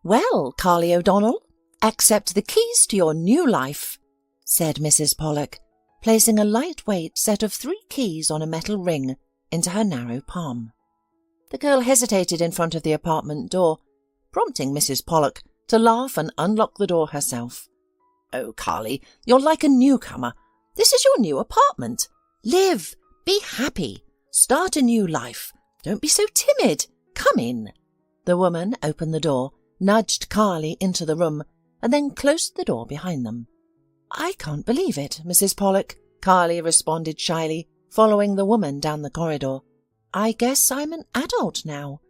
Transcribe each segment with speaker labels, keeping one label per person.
Speaker 1: "Well, Carly O'Donnell, accept the keys to your new life," said Mrs. Pollak, placing a lightweight set of 3 keys on a metal ring into her narrow palm. The girl hesitated in front of the apartment door, prompting Mrs. Pollak to laugh and unlock the door herself. "Oh, Carly, you're like a newcomer. This is your new apartment. Live, be happy, start a new life. Don't be so timid. Come in." The woman opened the door, nudged Carly into the room, and then closed the door behind them. "I can't believe it, Mrs. Pollak," Carly responded shyly, following the woman down the corridor. "I guess I'm an adult now.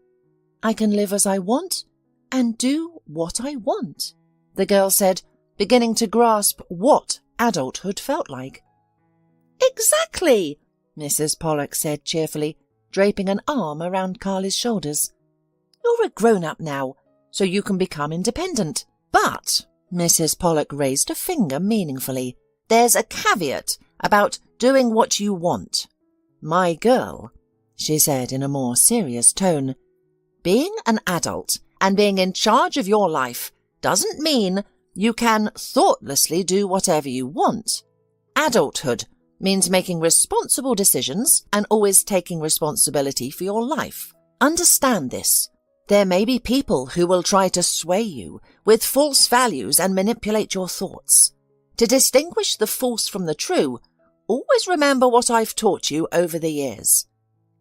Speaker 1: I can live as I want and do what I want," the girl said, beginning to grasp what adulthood felt like. "Exactly," Mrs. Pollak said cheerfully, draping an arm around Carly's shoulders. "You're a grown-up now, so you can become independent. But," Mrs. Pollak raised a finger meaningfully, "there's a caveat about doing what you want. My girl," she said in a more serious tone, "being an adult and being in charge of your life doesn't mean you can thoughtlessly do whatever you want. Adulthood means making responsible decisions and always taking responsibility for your life. Understand this. There may be people who will try to sway you with false values and manipulate your thoughts. To distinguish the false from the true, always remember what I've taught you over the years.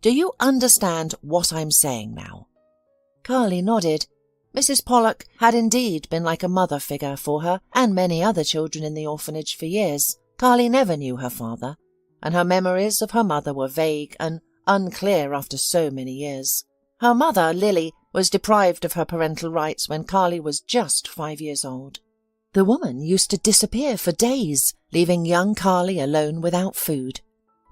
Speaker 1: Do you understand what I'm saying now?" Carly nodded. Mrs. Pollak had indeed been like a mother figure for her and many other children in the orphanage for years. Carly never knew her father, and her memories of her mother were vague and unclear after so many years. Her mother, Lily, was deprived of her parental rights when Carly was just 5 years old. The woman used to disappear for days, leaving young Carly alone without food.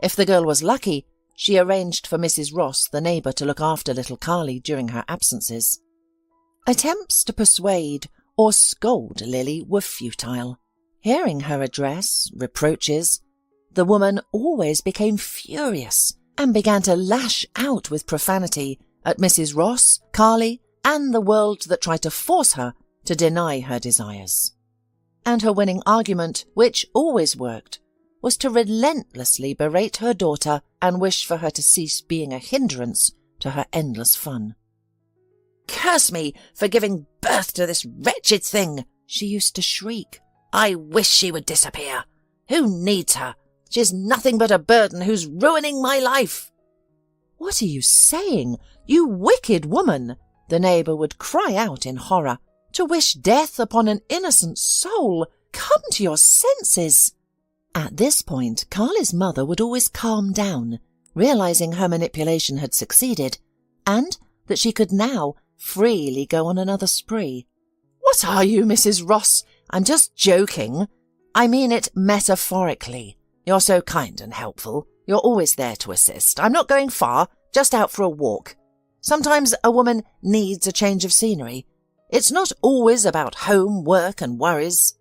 Speaker 1: If the girl was lucky, she arranged for Mrs. Ross, the neighbour, to look after little Carly during her absences. Attempts to persuade or scold Lily were futile. Hearing her address reproaches, the woman always became furious and began to lash out with profanity at Mrs. Ross, Carly, and the world that tried to force her to deny her desires. And her winning argument, which always worked, was to relentlessly berate her daughter and wish for her to cease being a hindrance to her endless fun. "Curse me for giving birth to this wretched thing," she used to shriek. "I wish she would disappear. Who needs her? She's nothing but a burden who's ruining my life." "What are you saying, you wicked woman?" the neighbour would cry out in horror. "To wish death upon an innocent soul! Come to your senses!" At this point, Carly's mother would always calm down, realizing her manipulation had succeeded, and that she could now freely go on another spree. "What are you, Mrs. Ross? I'm just joking. I mean it metaphorically. You're so kind and helpful. You're always there to assist. I'm not going far, just out for a walk. Sometimes a woman needs a change of scenery. It's not always about home, work, and worries."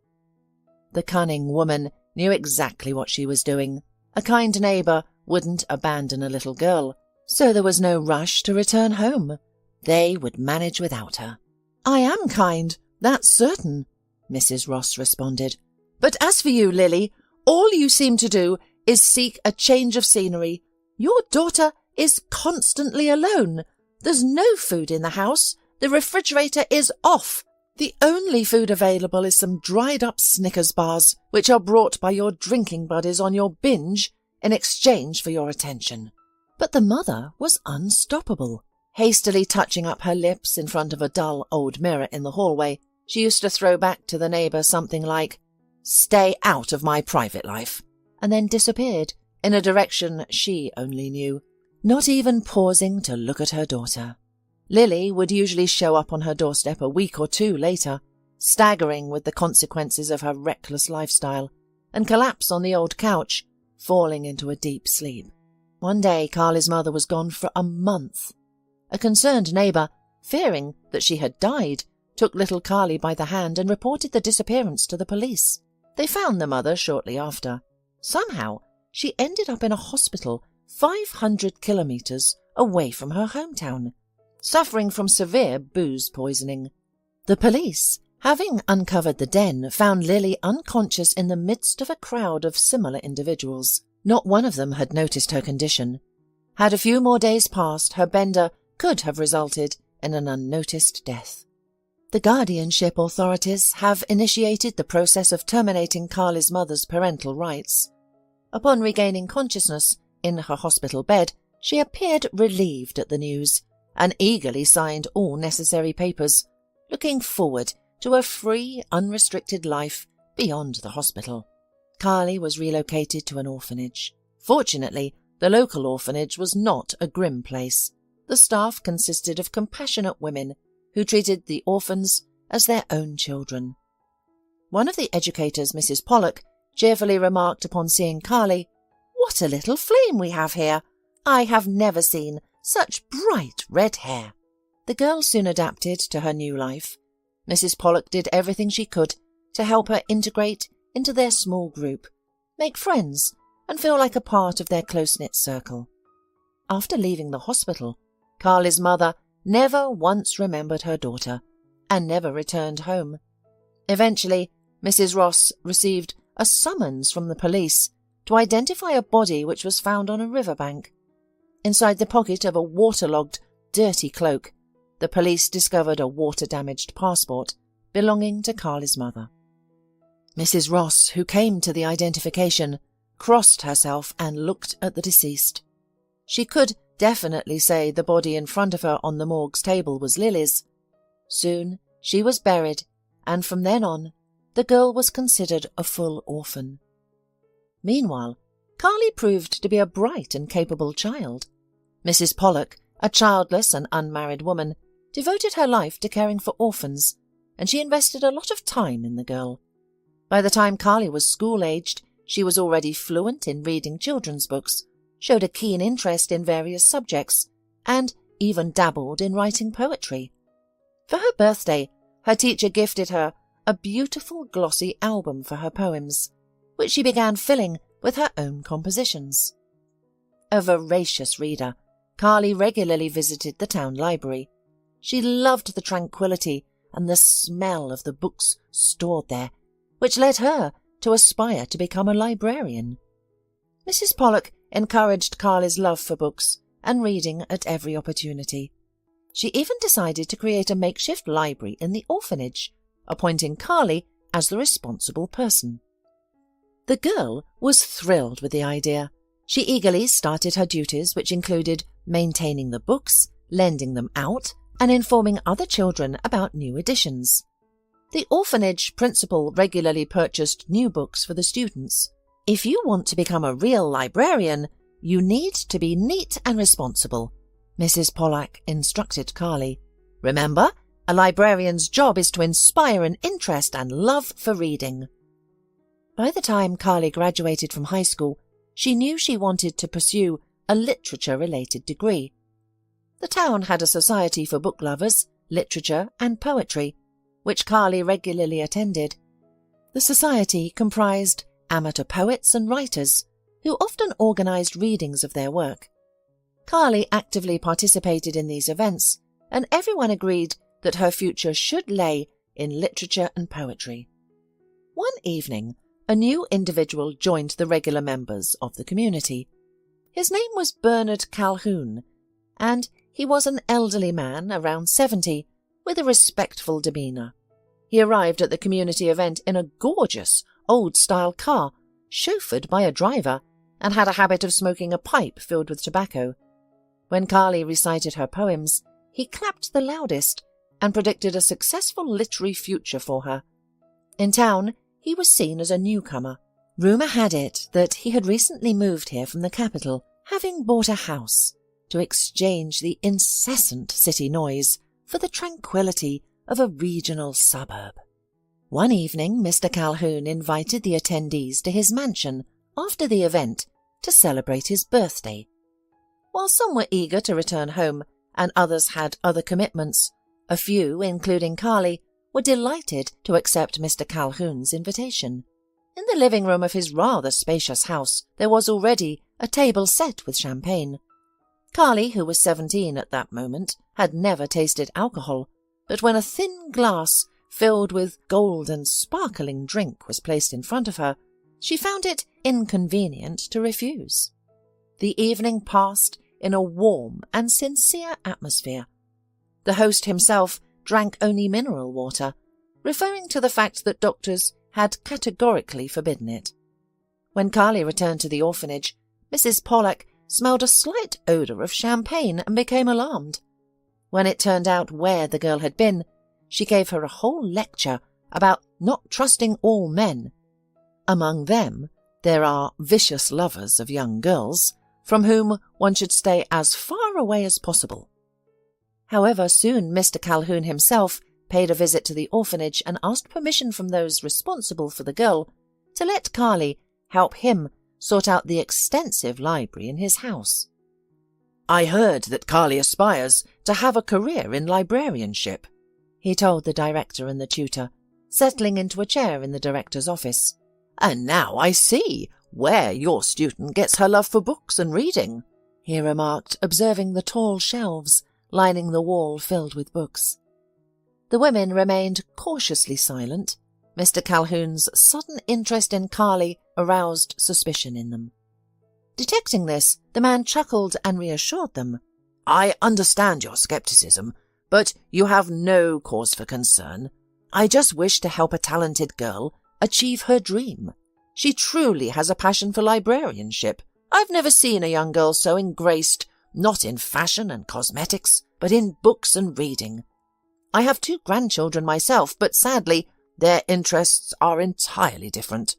Speaker 1: The cunning woman knew exactly what she was doing. A kind neighbour wouldn't abandon a little girl, so there was no rush to return home. They would manage without her. "I am kind, that's certain," Mrs. Ross responded. "But as for you, Lily, all you seem to do is seek a change of scenery. Your daughter is constantly alone. There's no food in the house. The refrigerator is off. The only food available is some dried-up Snickers bars, which are brought by your drinking buddies on your binge in exchange for your attention." But the mother was unstoppable. Hastily touching up her lips in front of a dull old mirror in the hallway, she used to throw back to the neighbour something like, "Stay out of my private life," and then disappeared in a direction she only knew, not even pausing to look at her daughter. Lily would usually show up on her doorstep a week or 2 later, staggering with the consequences of her reckless lifestyle, and collapse on the old couch, falling into a deep sleep. One day Carly's mother was gone for a month. A concerned neighbour, fearing that she had died, took little Carly by the hand and reported the disappearance to the police. They found the mother shortly after. Somehow, she ended up in a hospital 500 kilometres away from her hometown, suffering from severe booze poisoning. The police, having uncovered the den, found Lily unconscious in the midst of a crowd of similar individuals. Not one of them had noticed her condition. Had a few more days passed, her bender could have resulted in an unnoticed death. The guardianship authorities have initiated the process of terminating Carly's mother's parental rights. Upon regaining consciousness in her hospital bed, she appeared relieved at the news and eagerly signed all necessary papers, looking forward to a free, unrestricted life beyond the hospital. Carly was relocated to an orphanage. Fortunately, the local orphanage was not a grim place. The staff consisted of compassionate women who treated the orphans as their own children. One of the educators, Mrs. Pollak, cheerfully remarked upon seeing Carly, "What a little flame we have here! I have never seen such bright red hair." The girl soon adapted to her new life. Mrs. Pollak did everything she could to help her integrate into their small group, make friends, and feel like a part of their close-knit circle. After leaving the hospital, Carly's mother never once remembered her daughter and never returned home. Eventually, Mrs. Ross received a summons from the police to identify a body which was found on a riverbank. Inside the pocket of a waterlogged, dirty cloak, the police discovered a water-damaged passport belonging to Carly's mother. Mrs. Ross, who came to the identification, crossed herself and looked at the deceased. She could definitely say the body in front of her on the morgue's table was Lily's. Soon she was buried, and from then on, the girl was considered a full orphan. Meanwhile, Carly proved to be a bright and capable child. Mrs. Pollak, a childless and unmarried woman, devoted her life to caring for orphans, and she invested a lot of time in the girl. By the time Carly was school-aged, she was already fluent in reading children's books, showed a keen interest in various subjects, and even dabbled in writing poetry. For her birthday, her teacher gifted her a beautiful glossy album for her poems, which she began filling with her own compositions. A voracious reader, Carly regularly visited the town library. She loved the tranquility and the smell of the books stored there, which led her to aspire to become a librarian. Mrs. Pollak encouraged Carly's love for books and reading at every opportunity. She even decided to create a makeshift library in the orphanage, appointing Carly as the responsible person. The girl was thrilled with the idea. She eagerly started her duties, which included maintaining the books, lending them out, and informing other children about new editions. The orphanage principal regularly purchased new books for the students. "If you want to become a real librarian, you need to be neat and responsible," Mrs. Pollak instructed Carly. "Remember, a librarian's job is to inspire an interest and love for reading." By the time Carly graduated from high school, she knew she wanted to pursue a literature-related degree. The town had a society for book lovers, literature and poetry, which Carly regularly attended. The society comprised amateur poets and writers, who often organized readings of their work. Carly actively participated in these events, and everyone agreed that her future should lay in literature and poetry. One evening, a new individual joined the regular members of the community. His name was Bernard Calhoun, and he was an elderly man, around 70, with a respectful demeanour. He arrived at the community event in a gorgeous, old-style car, chauffeured by a driver, and had a habit of smoking a pipe filled with tobacco. When Carly recited her poems, he clapped the loudest and predicted a successful literary future for her. In town, he was seen as a newcomer. Rumour had it that he had recently moved here from the capital, having bought a house, to exchange the incessant city noise for the tranquillity of a regional suburb. One evening, Mr. Calhoun invited the attendees to his mansion after the event to celebrate his birthday. While some were eager to return home and others had other commitments, a few, including Carly, were delighted to accept Mr. Calhoun's invitation. In the living room of his rather spacious house, there was already a table set with champagne. Carly, who was 17 at that moment, had never tasted alcohol, but when a thin glass filled with gold and sparkling drink was placed in front of her, she found it inconvenient to refuse. The evening passed in a warm and sincere atmosphere. The host himself drank only mineral water, referring to the fact that doctors had categorically forbidden it. When Carly returned to the orphanage, Mrs. Pollak smelled a slight odour of champagne and became alarmed. When it turned out where the girl had been, she gave her a whole lecture about not trusting all men. Among them, there are vicious lovers of young girls, from whom one should stay as far away as possible. However, soon Mr. Calhoun himself paid a visit to the orphanage and asked permission from those responsible for the girl to let Carly help him sort out the extensive library in his house. "I heard that Carly aspires to have a career in librarianship," he told the director and the tutor, settling into a chair in the director's office. "And now I see where your student gets her love for books and reading," he remarked, observing the tall shelves lining the wall filled with books. The women remained cautiously silent. Mr. Calhoun's sudden interest in Carly aroused suspicion in them. Detecting this, the man chuckled and reassured them. "I understand your skepticism, but you have no cause for concern. I just wish to help a talented girl achieve her dream. She truly has a passion for librarianship. I've never seen a young girl so engrossed, not in fashion and cosmetics, but in books and reading. I have 2 grandchildren myself, but sadly, their interests are entirely different.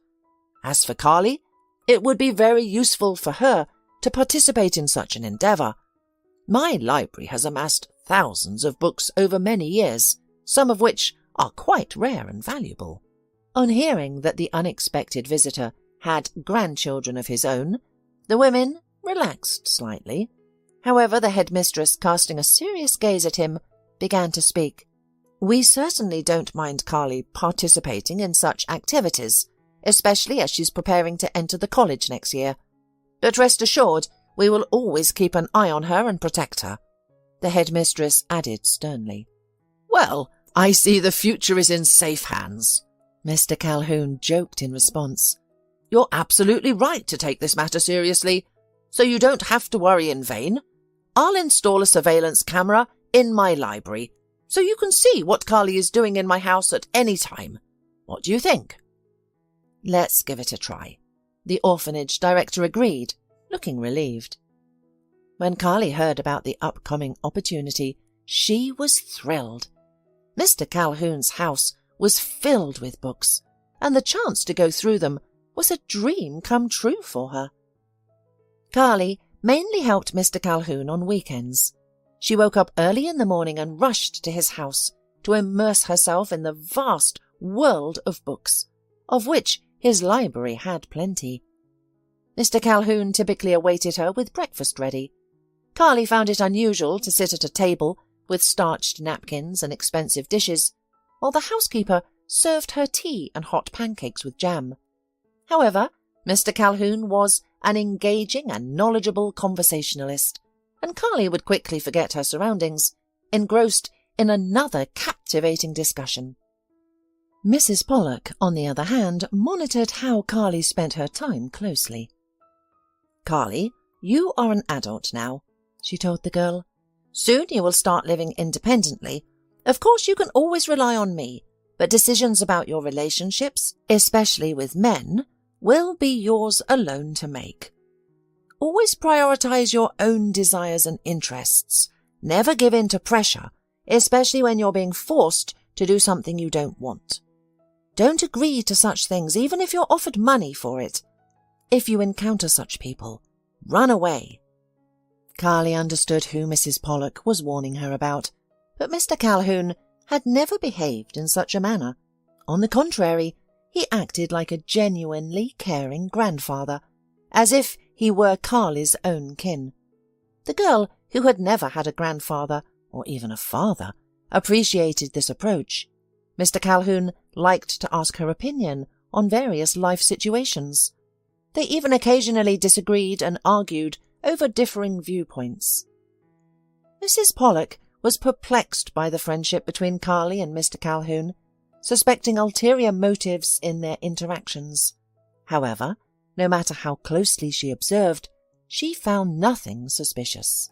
Speaker 1: As for Carly, it would be very useful for her to participate in such an endeavour. My library has amassed thousands of books over many years, some of which are quite rare and valuable." On hearing that the unexpected visitor had grandchildren of his own, the women relaxed slightly. However, the headmistress, casting a serious gaze at him, began to speak. "We certainly don't mind Carly participating in such activities, especially as she's preparing to enter the college next year. But rest assured, we will always keep an eye on her and protect her," the headmistress added sternly. "Well, I see the future is in safe hands," Mr. Calhoun joked in response. "You're absolutely right to take this matter seriously, so you don't have to worry in vain. I'll install a surveillance camera in my library, so you can see what Carly is doing in my house at any time. What do you think?" "Let's give it a try," the orphanage director agreed, looking relieved. When Carly heard about the upcoming opportunity, she was thrilled. Mr. Calhoun's house was filled with books, and the chance to go through them was a dream come true for her. Carly mainly helped Mr. Calhoun on weekends. She woke up early in the morning and rushed to his house to immerse herself in the vast world of books, of which his library had plenty. Mr. Calhoun typically awaited her with breakfast ready. Carly found it unusual to sit at a table with starched napkins and expensive dishes, while the housekeeper served her tea and hot pancakes with jam. However, Mr. Calhoun was an engaging and knowledgeable conversationalist, and Carly would quickly forget her surroundings, engrossed in another captivating discussion. Mrs. Pollak, on the other hand, monitored how Carly spent her time closely. "Carly, you are an adult now," she told the girl. "Soon you will start living independently. Of course, you can always rely on me, but decisions about your relationships, especially with men, will be yours alone to make. Always prioritize your own desires and interests. Never give in to pressure, especially when you're being forced to do something you don't want. Don't agree to such things, even if you're offered money for it. If you encounter such people, run away." Carly understood who Mrs. Pollak was warning her about, but Mr. Calhoun had never behaved in such a manner. On the contrary, he acted like a genuinely caring grandfather, as if he were Carly's own kin. The girl, who had never had a grandfather, or even a father, appreciated this approach. Mr. Calhoun liked to ask her opinion on various life situations. They even occasionally disagreed and argued over differing viewpoints. Mrs. Pollak was perplexed by the friendship between Carly and Mr. Calhoun, suspecting ulterior motives in their interactions. However, no matter how closely she observed, she found nothing suspicious.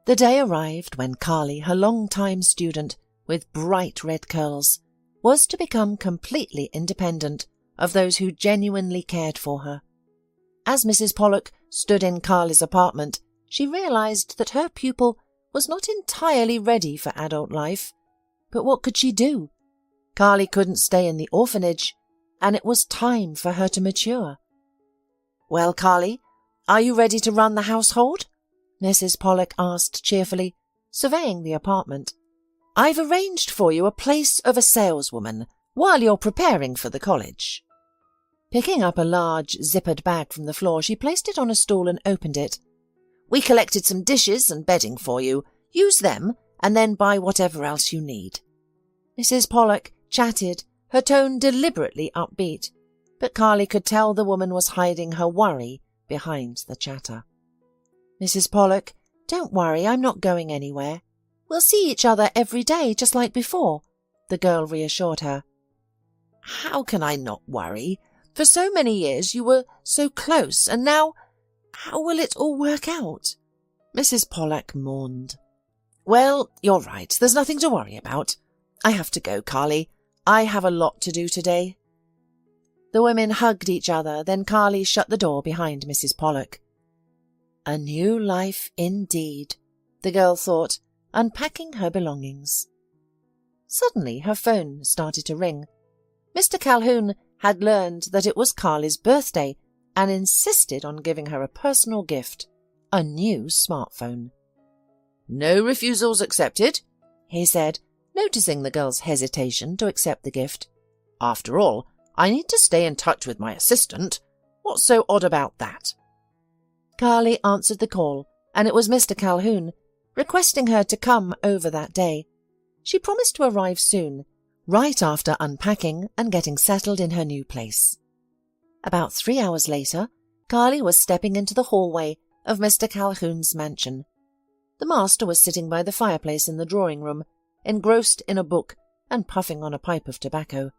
Speaker 1: The day arrived when Carly, her long-time student with bright red curls, was to become completely independent of those who genuinely cared for her. As Mrs. Pollak stood in Carly's apartment, she realized that her pupil was not entirely ready for adult life. But what could she do? Carly couldn't stay in the orphanage, and it was time for her to mature. "Well, Carly, are you ready to run the household?" Mrs. Pollak asked cheerfully, surveying the apartment. "I've arranged for you a place of a saleswoman while you're preparing for the college." Picking up a large zippered bag from the floor, she placed it on a stool and opened it. "We collected some dishes and bedding for you. Use them, and then buy whatever else you need." Mrs. Pollak chatted, her tone deliberately upbeat, but Carly could tell the woman was hiding her worry behind the chatter. "Mrs. Pollak, don't worry, I'm not going anywhere. We'll see each other every day, just like before," the girl reassured her. "How can I not worry? For so many years you were so close, and now how will it all work out?" Mrs. Pollak mourned. "Well, you're right, there's nothing to worry about. I have to go, Carly. I have a lot to do today." The women hugged each other, then Carly shut the door behind Mrs. Pollak. A new life indeed, the girl thought, unpacking her belongings. Suddenly her phone started to ring. Mr. Calhoun had learned that it was Carly's birthday and insisted on giving her a personal gift, a new smartphone. "No refusals accepted," he said, noticing the girl's hesitation to accept the gift. "After all, I need to stay in touch with my assistant. What's so odd about that?" Carly answered the call, and it was Mr. Calhoun, requesting her to come over that day. She promised to arrive soon, right after unpacking and getting settled in her new place. About 3 hours later, Carly was stepping into the hallway of Mr. Calhoun's mansion. The master was sitting by the fireplace in the drawing room, engrossed in a book and puffing on a pipe of tobacco.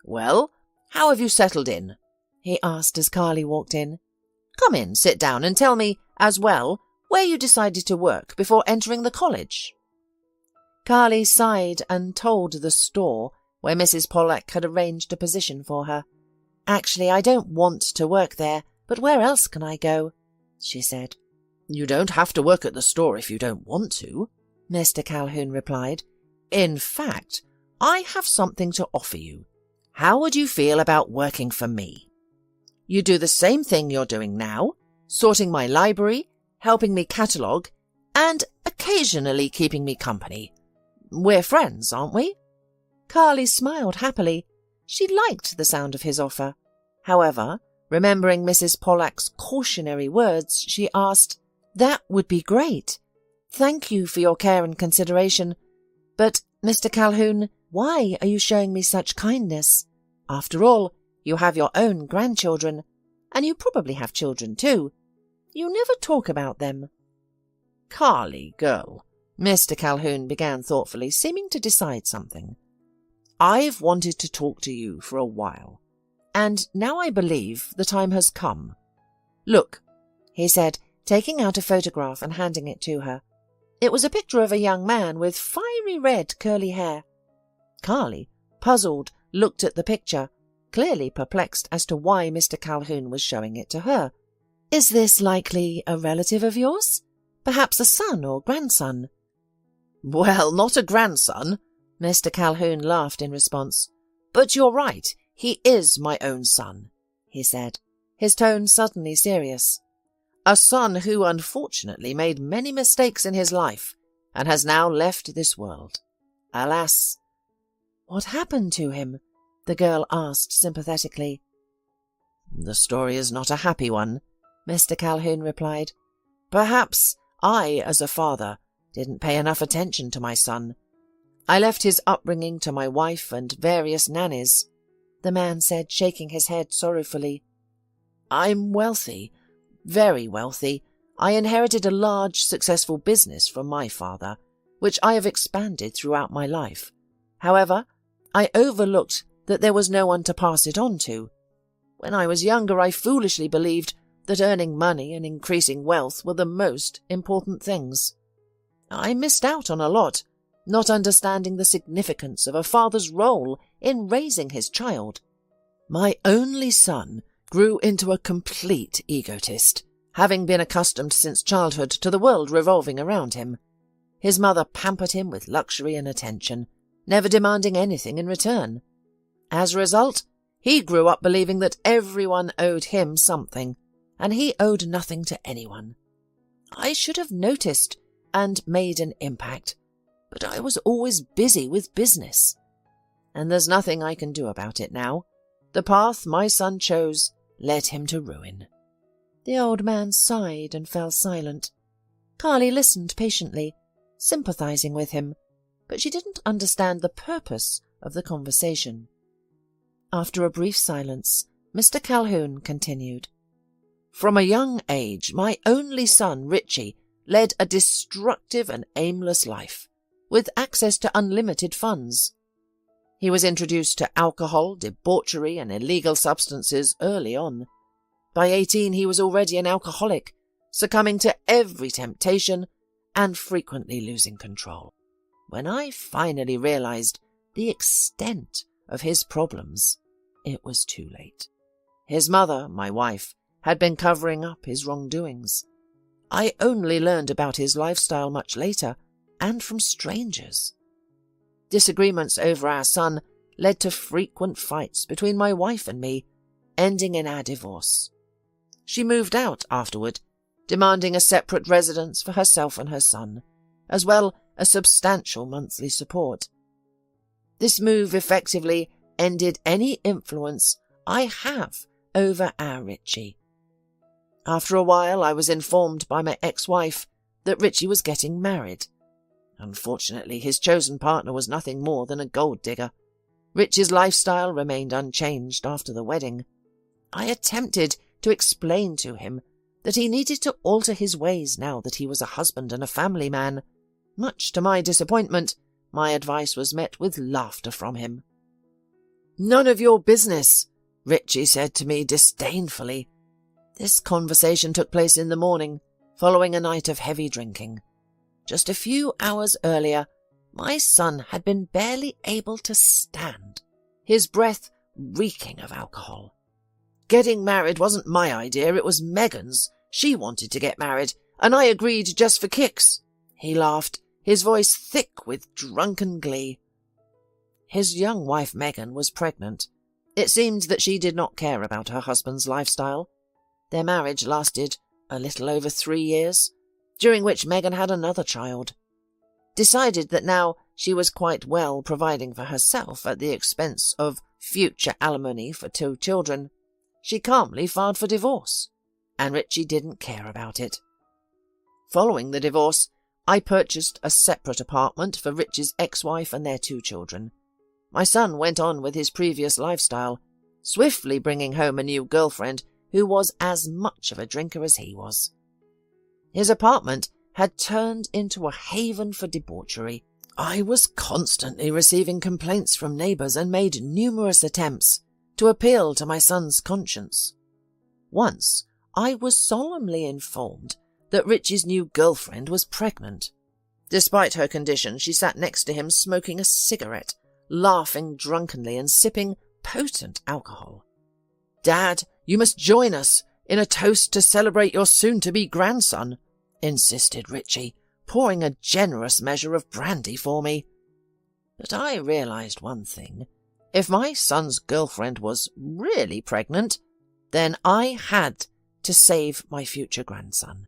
Speaker 1: "Well, how have you settled in?" he asked as Carly walked in. "Come in, sit down, and tell me, as well, where you decided to work before entering the college." Carly sighed and told the store where Mrs. Pollak had arranged a position for her. "Actually, I don't want to work there, but where else can I go?" she said. "You don't have to work at the store if you don't want to," Mr. Calhoun replied. "In fact, I have something to offer you. How would you feel about working for me? You do the same thing you're doing now, sorting my library, helping me catalogue, and occasionally keeping me company. We're friends, aren't we?" Carly smiled happily. She liked the sound of his offer. However, remembering Mrs. Pollak's cautionary words, she asked, "That would be great. Thank you for your care and consideration. But, Mr. Calhoun, why are you showing me such kindness? After all, you have your own grandchildren, and you probably have children too. You never talk about them." "Carly, girl," Mr. Calhoun began thoughtfully, seeming to decide something. "I've wanted to talk to you for a while, and now I believe the time has come. Look," he said, taking out a photograph and handing it to her. It was a picture of a young man with fiery red curly hair. Carly, puzzled, looked at the picture, clearly perplexed as to why Mr. Calhoun was showing it to her. "Is this likely a relative of yours? Perhaps a son or grandson?" "Well, not a grandson," Mr. Calhoun laughed in response. "But you're right, he is my own son," he said, his tone suddenly serious. "A son who unfortunately made many mistakes in his life and has now left this world. Alas." "What happened to him?" the girl asked sympathetically. "The story is not a happy one," Mr. Calhoun replied. "Perhaps I, as a father, didn't pay enough attention to my son. I left his upbringing to my wife and various nannies," the man said, shaking his head sorrowfully. "I'm wealthy, very wealthy. I inherited a large, successful business from my father, which I have expanded throughout my life. However, I overlooked that there was no one to pass it on to. When I was younger, I foolishly believed that earning money and increasing wealth were the most important things. I missed out on a lot, not understanding the significance of a father's role in raising his child. My only son grew into a complete egotist, having been accustomed since childhood to the world revolving around him. His mother pampered him with luxury and attention, never demanding anything in return. As a result, he grew up believing that everyone owed him something, and he owed nothing to anyone. I should have noticed and made an impact, but I was always busy with business. And there's nothing I can do about it now. The path my son chose led him to ruin. The old man sighed and fell silent. Carly listened patiently, sympathizing with him, but she didn't understand the purpose of the conversation. After a brief silence, Mr. Calhoun continued. From a young age, my only son, Richie, led a destructive and aimless life, with access to unlimited funds. He was introduced to alcohol, debauchery, and illegal substances early on. By 18, he was already an alcoholic, succumbing to every temptation and frequently losing control. When I finally realized the extent of his problems, it was too late. His mother, my wife, had been covering up his wrongdoings. I only learned about his lifestyle much later, and from strangers. Disagreements over our son led to frequent fights between my wife and me, ending in our divorce. She moved out afterward, demanding a separate residence for herself and her son, as well as substantial monthly support. This move effectively ended any influence I have over our Richie. After a while, I was informed by my ex-wife that Richie was getting married. Unfortunately, his chosen partner was nothing more than a gold digger. Richie's lifestyle remained unchanged after the wedding. I attempted to explain to him that he needed to alter his ways now that he was a husband and a family man. Much to my disappointment, my advice was met with laughter from him. "None of your business," Richie said to me disdainfully. This conversation took place in the morning, following a night of heavy drinking. Just a few hours earlier, my son had been barely able to stand, his breath reeking of alcohol. "Getting married wasn't my idea, it was Megan's. She wanted to get married, and I agreed just for kicks," he laughed, his voice thick with drunken glee. His young wife Megan was pregnant. It seemed that she did not care about her husband's lifestyle. Their marriage lasted a little over 3 years, during which Megan had another child. Decided that now she was quite well providing for herself at the expense of future alimony for 2 children, she calmly filed for divorce, and Richie didn't care about it. Following the divorce, I purchased a separate apartment for Richie's ex-wife and their 2 children. My son went on with his previous lifestyle, swiftly bringing home a new girlfriend who was as much of a drinker as he was. His apartment had turned into a haven for debauchery. I was constantly receiving complaints from neighbours and made numerous attempts to appeal to my son's conscience. Once, I was solemnly informed that Richie's new girlfriend was pregnant. Despite her condition, she sat next to him smoking a cigarette, laughing drunkenly and sipping potent alcohol. "Dad, you must join us in a toast to celebrate your soon-to-be grandson," insisted Richie, pouring a generous measure of brandy for me. But I realized one thing. If my son's girlfriend was really pregnant, then I had to save my future grandson.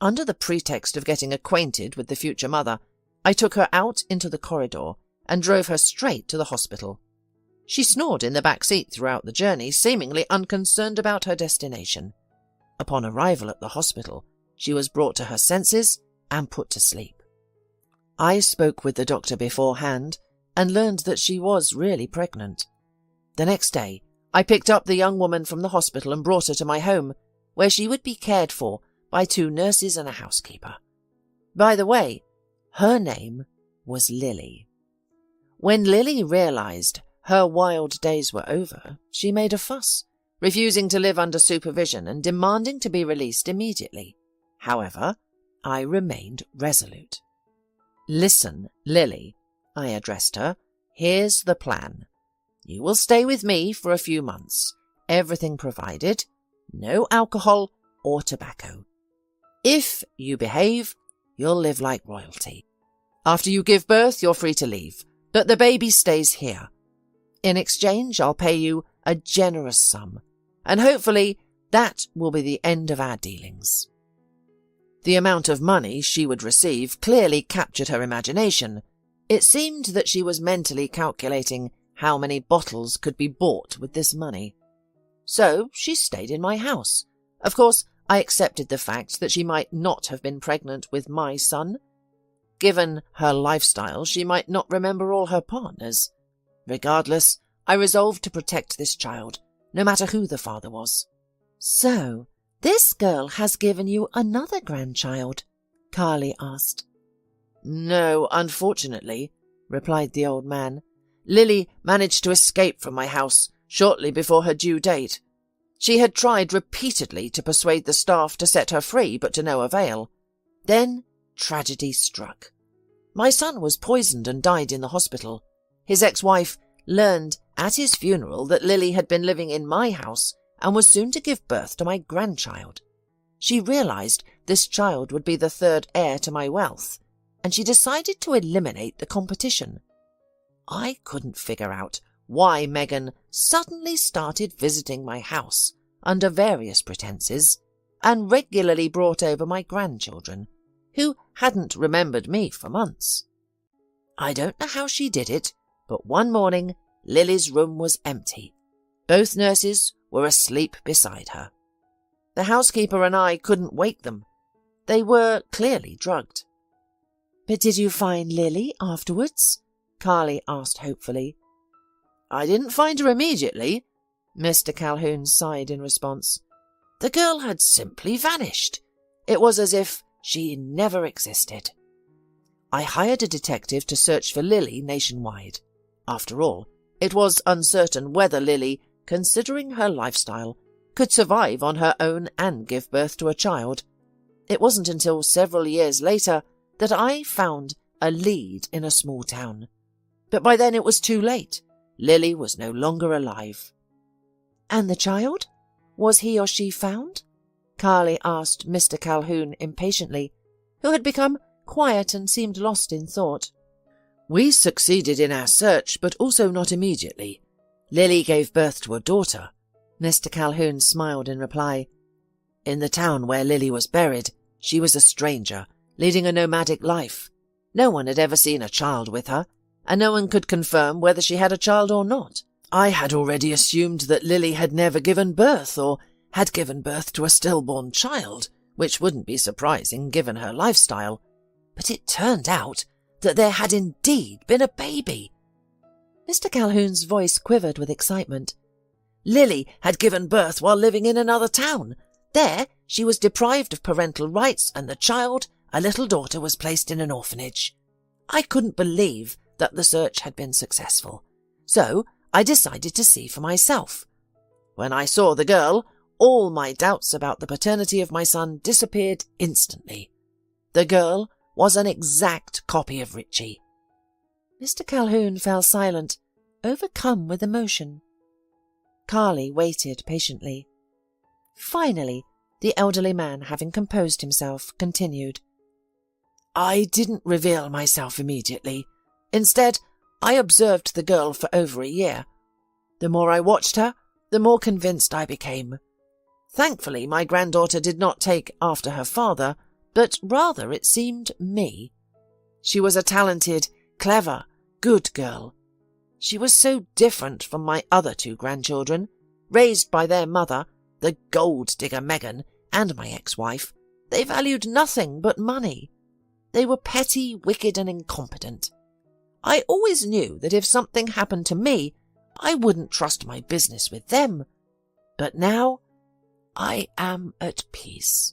Speaker 1: Under the pretext of getting acquainted with the future mother, I took her out into the corridor and drove her straight to the hospital. She snored in the back seat throughout the journey, seemingly unconcerned about her destination. Upon arrival at the hospital, she was brought to her senses and put to sleep. I spoke with the doctor beforehand and learned that she was really pregnant. The next day, I picked up the young woman from the hospital and brought her to my home, where she would be cared for by 2 nurses and a housekeeper. By the way, her name was Lily. When Lily realized her wild days were over, she made a fuss, refusing to live under supervision and demanding to be released immediately. However, I remained resolute. "Listen, Lily," I addressed her, "here's the plan. You will stay with me for a few months, everything provided, no alcohol or tobacco. If you behave, you'll live like royalty. After you give birth, you're free to leave, but the baby stays here. In exchange, I'll pay you a generous sum, and hopefully that will be the end of our dealings." The amount of money she would receive clearly captured her imagination. It seemed that she was mentally calculating how many bottles could be bought with this money. So she stayed in my house. Of course, I accepted the fact that she might not have been pregnant with my son. Given her lifestyle, she might not remember all her partners. Regardless, I resolved to protect this child, no matter who the father was. "So, this girl has given you another grandchild?" Carly asked. "No, unfortunately," replied the old man. "Lily managed to escape from my house shortly before her due date. She had tried repeatedly to persuade the staff to set her free, but to no avail. Then tragedy struck. My son was poisoned and died in the hospital. His ex-wife learned at his funeral that Lily had been living in my house and was soon to give birth to my grandchild. She realized this child would be the 3rd heir to my wealth, and she decided to eliminate the competition. I couldn't figure out why Megan suddenly started visiting my house under various pretenses and regularly brought over my grandchildren, who hadn't remembered me for months. I don't know how she did it, but one morning Lily's room was empty. Both nurses were asleep beside her. The housekeeper and I couldn't wake them. They were clearly drugged. "But did you find Lily afterwards?" Carly asked hopefully. "I didn't find her immediately," Mr. Calhoun sighed in response. "The girl had simply vanished. It was as if she never existed. I hired a detective to search for Lily nationwide. After all, it was uncertain whether Lily, considering her lifestyle, could survive on her own and give birth to a child. It wasn't until several years later that I found a lead in a small town. But by then it was too late. Lily was no longer alive." "And the child? Was he or she found?" Carly asked Mr. Calhoun impatiently, who had become quiet and seemed lost in thought. "We succeeded in our search, but also not immediately. Lily gave birth to a daughter." Mr. Calhoun smiled in reply. "In the town where Lily was buried, she was a stranger, leading a nomadic life. No one had ever seen a child with her, and no one could confirm whether she had a child or not. I had already assumed that Lily had never given birth or had given birth to a stillborn child, which wouldn't be surprising given her lifestyle. But it turned out that there had indeed been a baby." Mr. Calhoun's voice quivered with excitement. "Lily had given birth while living in another town. There, she was deprived of parental rights, and the child, a little daughter, was placed in an orphanage. I couldn't believe that the search had been successful, so I decided to see for myself. When I saw the girl, all my doubts about the paternity of my son disappeared instantly. The girl was an exact copy of Richie." Mr. Calhoun fell silent, overcome with emotion. Carly waited patiently. Finally, the elderly man, having composed himself, continued. "I didn't reveal myself immediately. Instead, I observed the girl for over a year. The more I watched her, the more convinced I became. Thankfully, my granddaughter did not take after her father, but rather, it seemed, me. She was a talented, clever, good girl. She was so different from my other 2 grandchildren, raised by their mother, the gold-digger Megan, and my ex-wife. They valued nothing but money. They were petty, wicked, and incompetent. I always knew that if something happened to me, I wouldn't trust my business with them. But now I am at peace."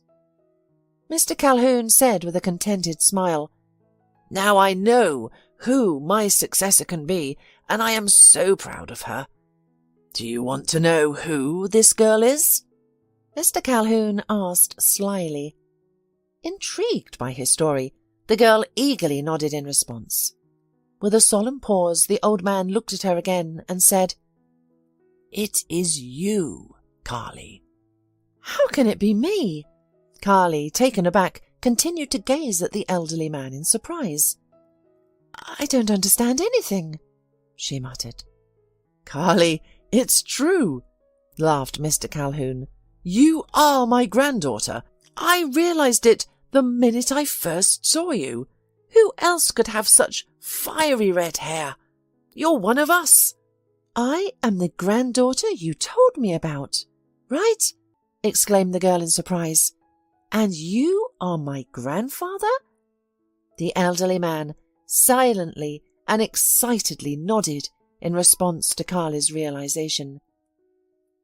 Speaker 1: Mr. Calhoun said with a contented smile. "Now I know who my successor can be, and I am so proud of her. Do you want to know who this girl is?" Mr. Calhoun asked slyly. Intrigued by his story, the girl eagerly nodded in response. With a solemn pause, the old man looked at her again and said, "It is you, Carly." "How can it be me?" Carly, taken aback, continued to gaze at the elderly man in surprise. "I don't understand anything," she muttered. "Carly, it's true," laughed Mr. Calhoun. "You are my granddaughter. I realized it the minute I first saw you. Who else could have such fiery red hair? You're one of us." "I am the granddaughter you told me about, right?" exclaimed the girl in surprise. "And you are my grandfather?" The elderly man silently and excitedly nodded in response to Carly's realization.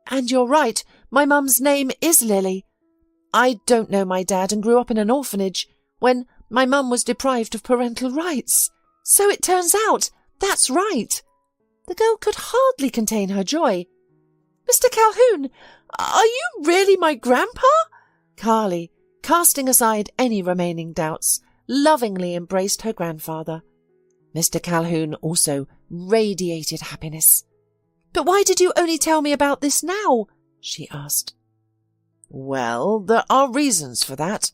Speaker 1: "And you're right, my mum's name is Lily. I don't know my dad and grew up in an orphanage when my mum was deprived of parental rights. So it turns out that's right." The girl could hardly contain her joy. "Mr. Calhoun, are you really my grandpa?" Carly, casting aside any remaining doubts, lovingly embraced her grandfather. Mr. Calhoun also radiated happiness. "But why did you only tell me about this now?" she asked. "Well, there are reasons for that,"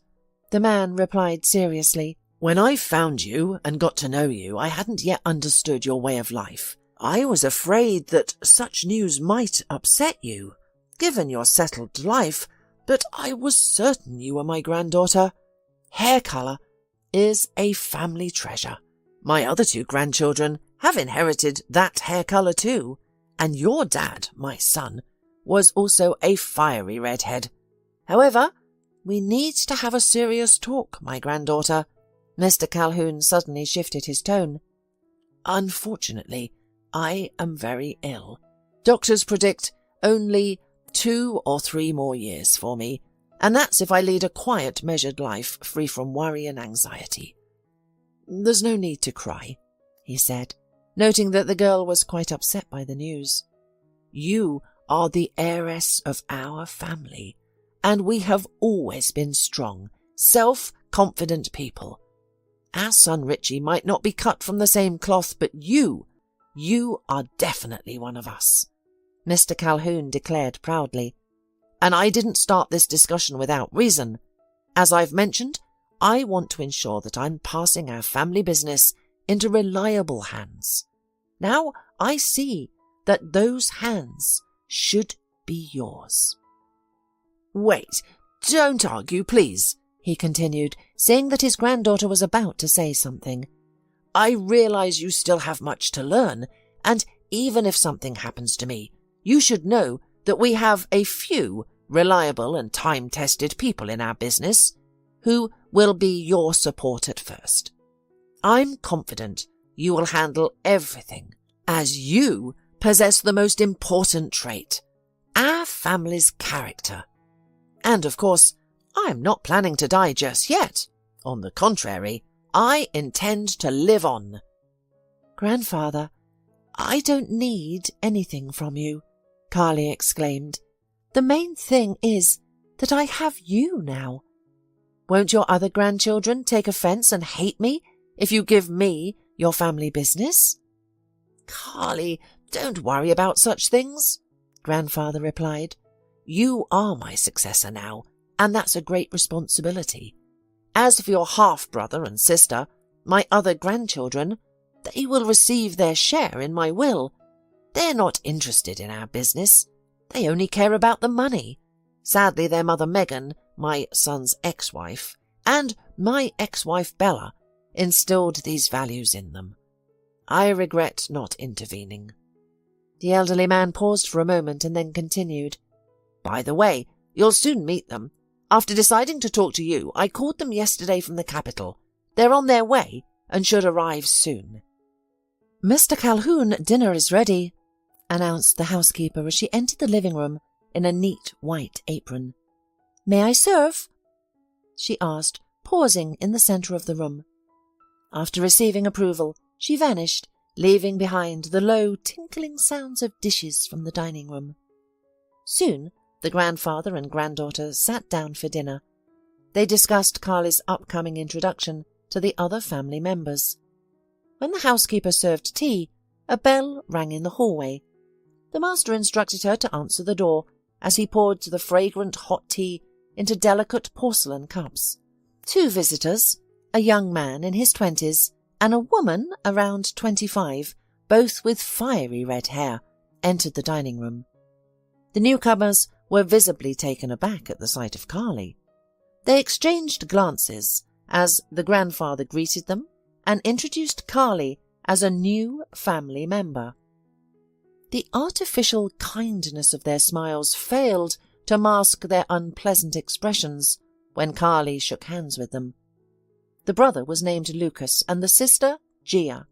Speaker 1: the man replied seriously. "When I found you and got to know you, I hadn't yet understood your way of life. I was afraid that such news might upset you, given your settled life, but I was certain you were my granddaughter. Hair colour is a family treasure. My other two grandchildren have inherited that hair colour too, and your dad, my son, was also a fiery redhead. However, we need to have a serious talk, my granddaughter." Mr. Calhoun suddenly shifted his tone. "Unfortunately, I am very ill. Doctors predict only 2 or 3 more years for me, and that's if I lead a quiet, measured life free from worry and anxiety. There's no need to cry," he said, noting that the girl was quite upset by the news. "You are the heiress of our family, and we have always been strong, self-confident people. Our son Richie might not be cut from the same cloth, but you are definitely one of us," Mr. Calhoun declared proudly. "And I didn't start this discussion without reason. As I've mentioned, I want to ensure that I'm passing our family business into reliable hands. Now I see that those hands should be yours." "Wait, don't argue, please," he continued, seeing that his granddaughter was about to say something. "I realize you still have much to learn, and even if something happens to me, you should know that we have a few reliable and time-tested people in our business who will be your support at first. I'm confident you will handle everything, as you possess the most important trait, our family's character. And of course, I'm not planning to die just yet. On the contrary, I intend to live on." "Grandfather, I don't need anything from you," Carly exclaimed. "The main thing is that I have you now. Won't your other grandchildren take offence and hate me if you give me your family business?" "Carly, don't worry about such things," Grandfather replied. "You are my successor now, and that's a great responsibility. As for your half-brother and sister, my other grandchildren, they will receive their share in my will. They're not interested in our business. They only care about the money. Sadly, their mother Megan, my son's ex-wife, and my ex-wife Bella instilled these values in them. I regret not intervening." The elderly man paused for a moment and then continued. "By the way, you'll soon meet them. After deciding to talk to you, I called them yesterday from the capital. They're on their way and should arrive soon." "Mr. Calhoun, dinner is ready," announced the housekeeper as she entered the living room in a neat white apron. "May I serve?" she asked, pausing in the centre of the room. After receiving approval, she vanished, leaving behind the low, tinkling sounds of dishes from the dining room. Soon, the grandfather and granddaughter sat down for dinner. They discussed Carly's upcoming introduction to the other family members. When the housekeeper served tea, a bell rang in the hallway. The master instructed her to answer the door as he poured the fragrant hot tea into delicate porcelain cups. 2 visitors, a young man in his 20s and a woman around 25, both with fiery red hair, entered the dining room. The newcomers were visibly taken aback at the sight of Carly. They exchanged glances as the grandfather greeted them and introduced Carly as a new family member. The artificial kindness of their smiles failed to mask their unpleasant expressions when Carly shook hands with them. The brother was named Lucas and the sister Gia.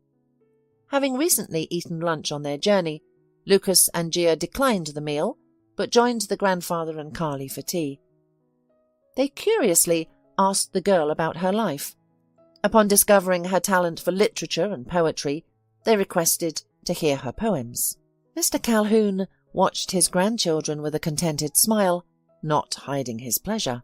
Speaker 1: Having recently eaten lunch on their journey, Lucas and Gia declined the meal but joined the grandfather and Carly for tea. They curiously asked the girl about her life. Upon discovering her talent for literature and poetry, they requested to hear her poems. Mr. Calhoun watched his grandchildren with a contented smile, not hiding his pleasure.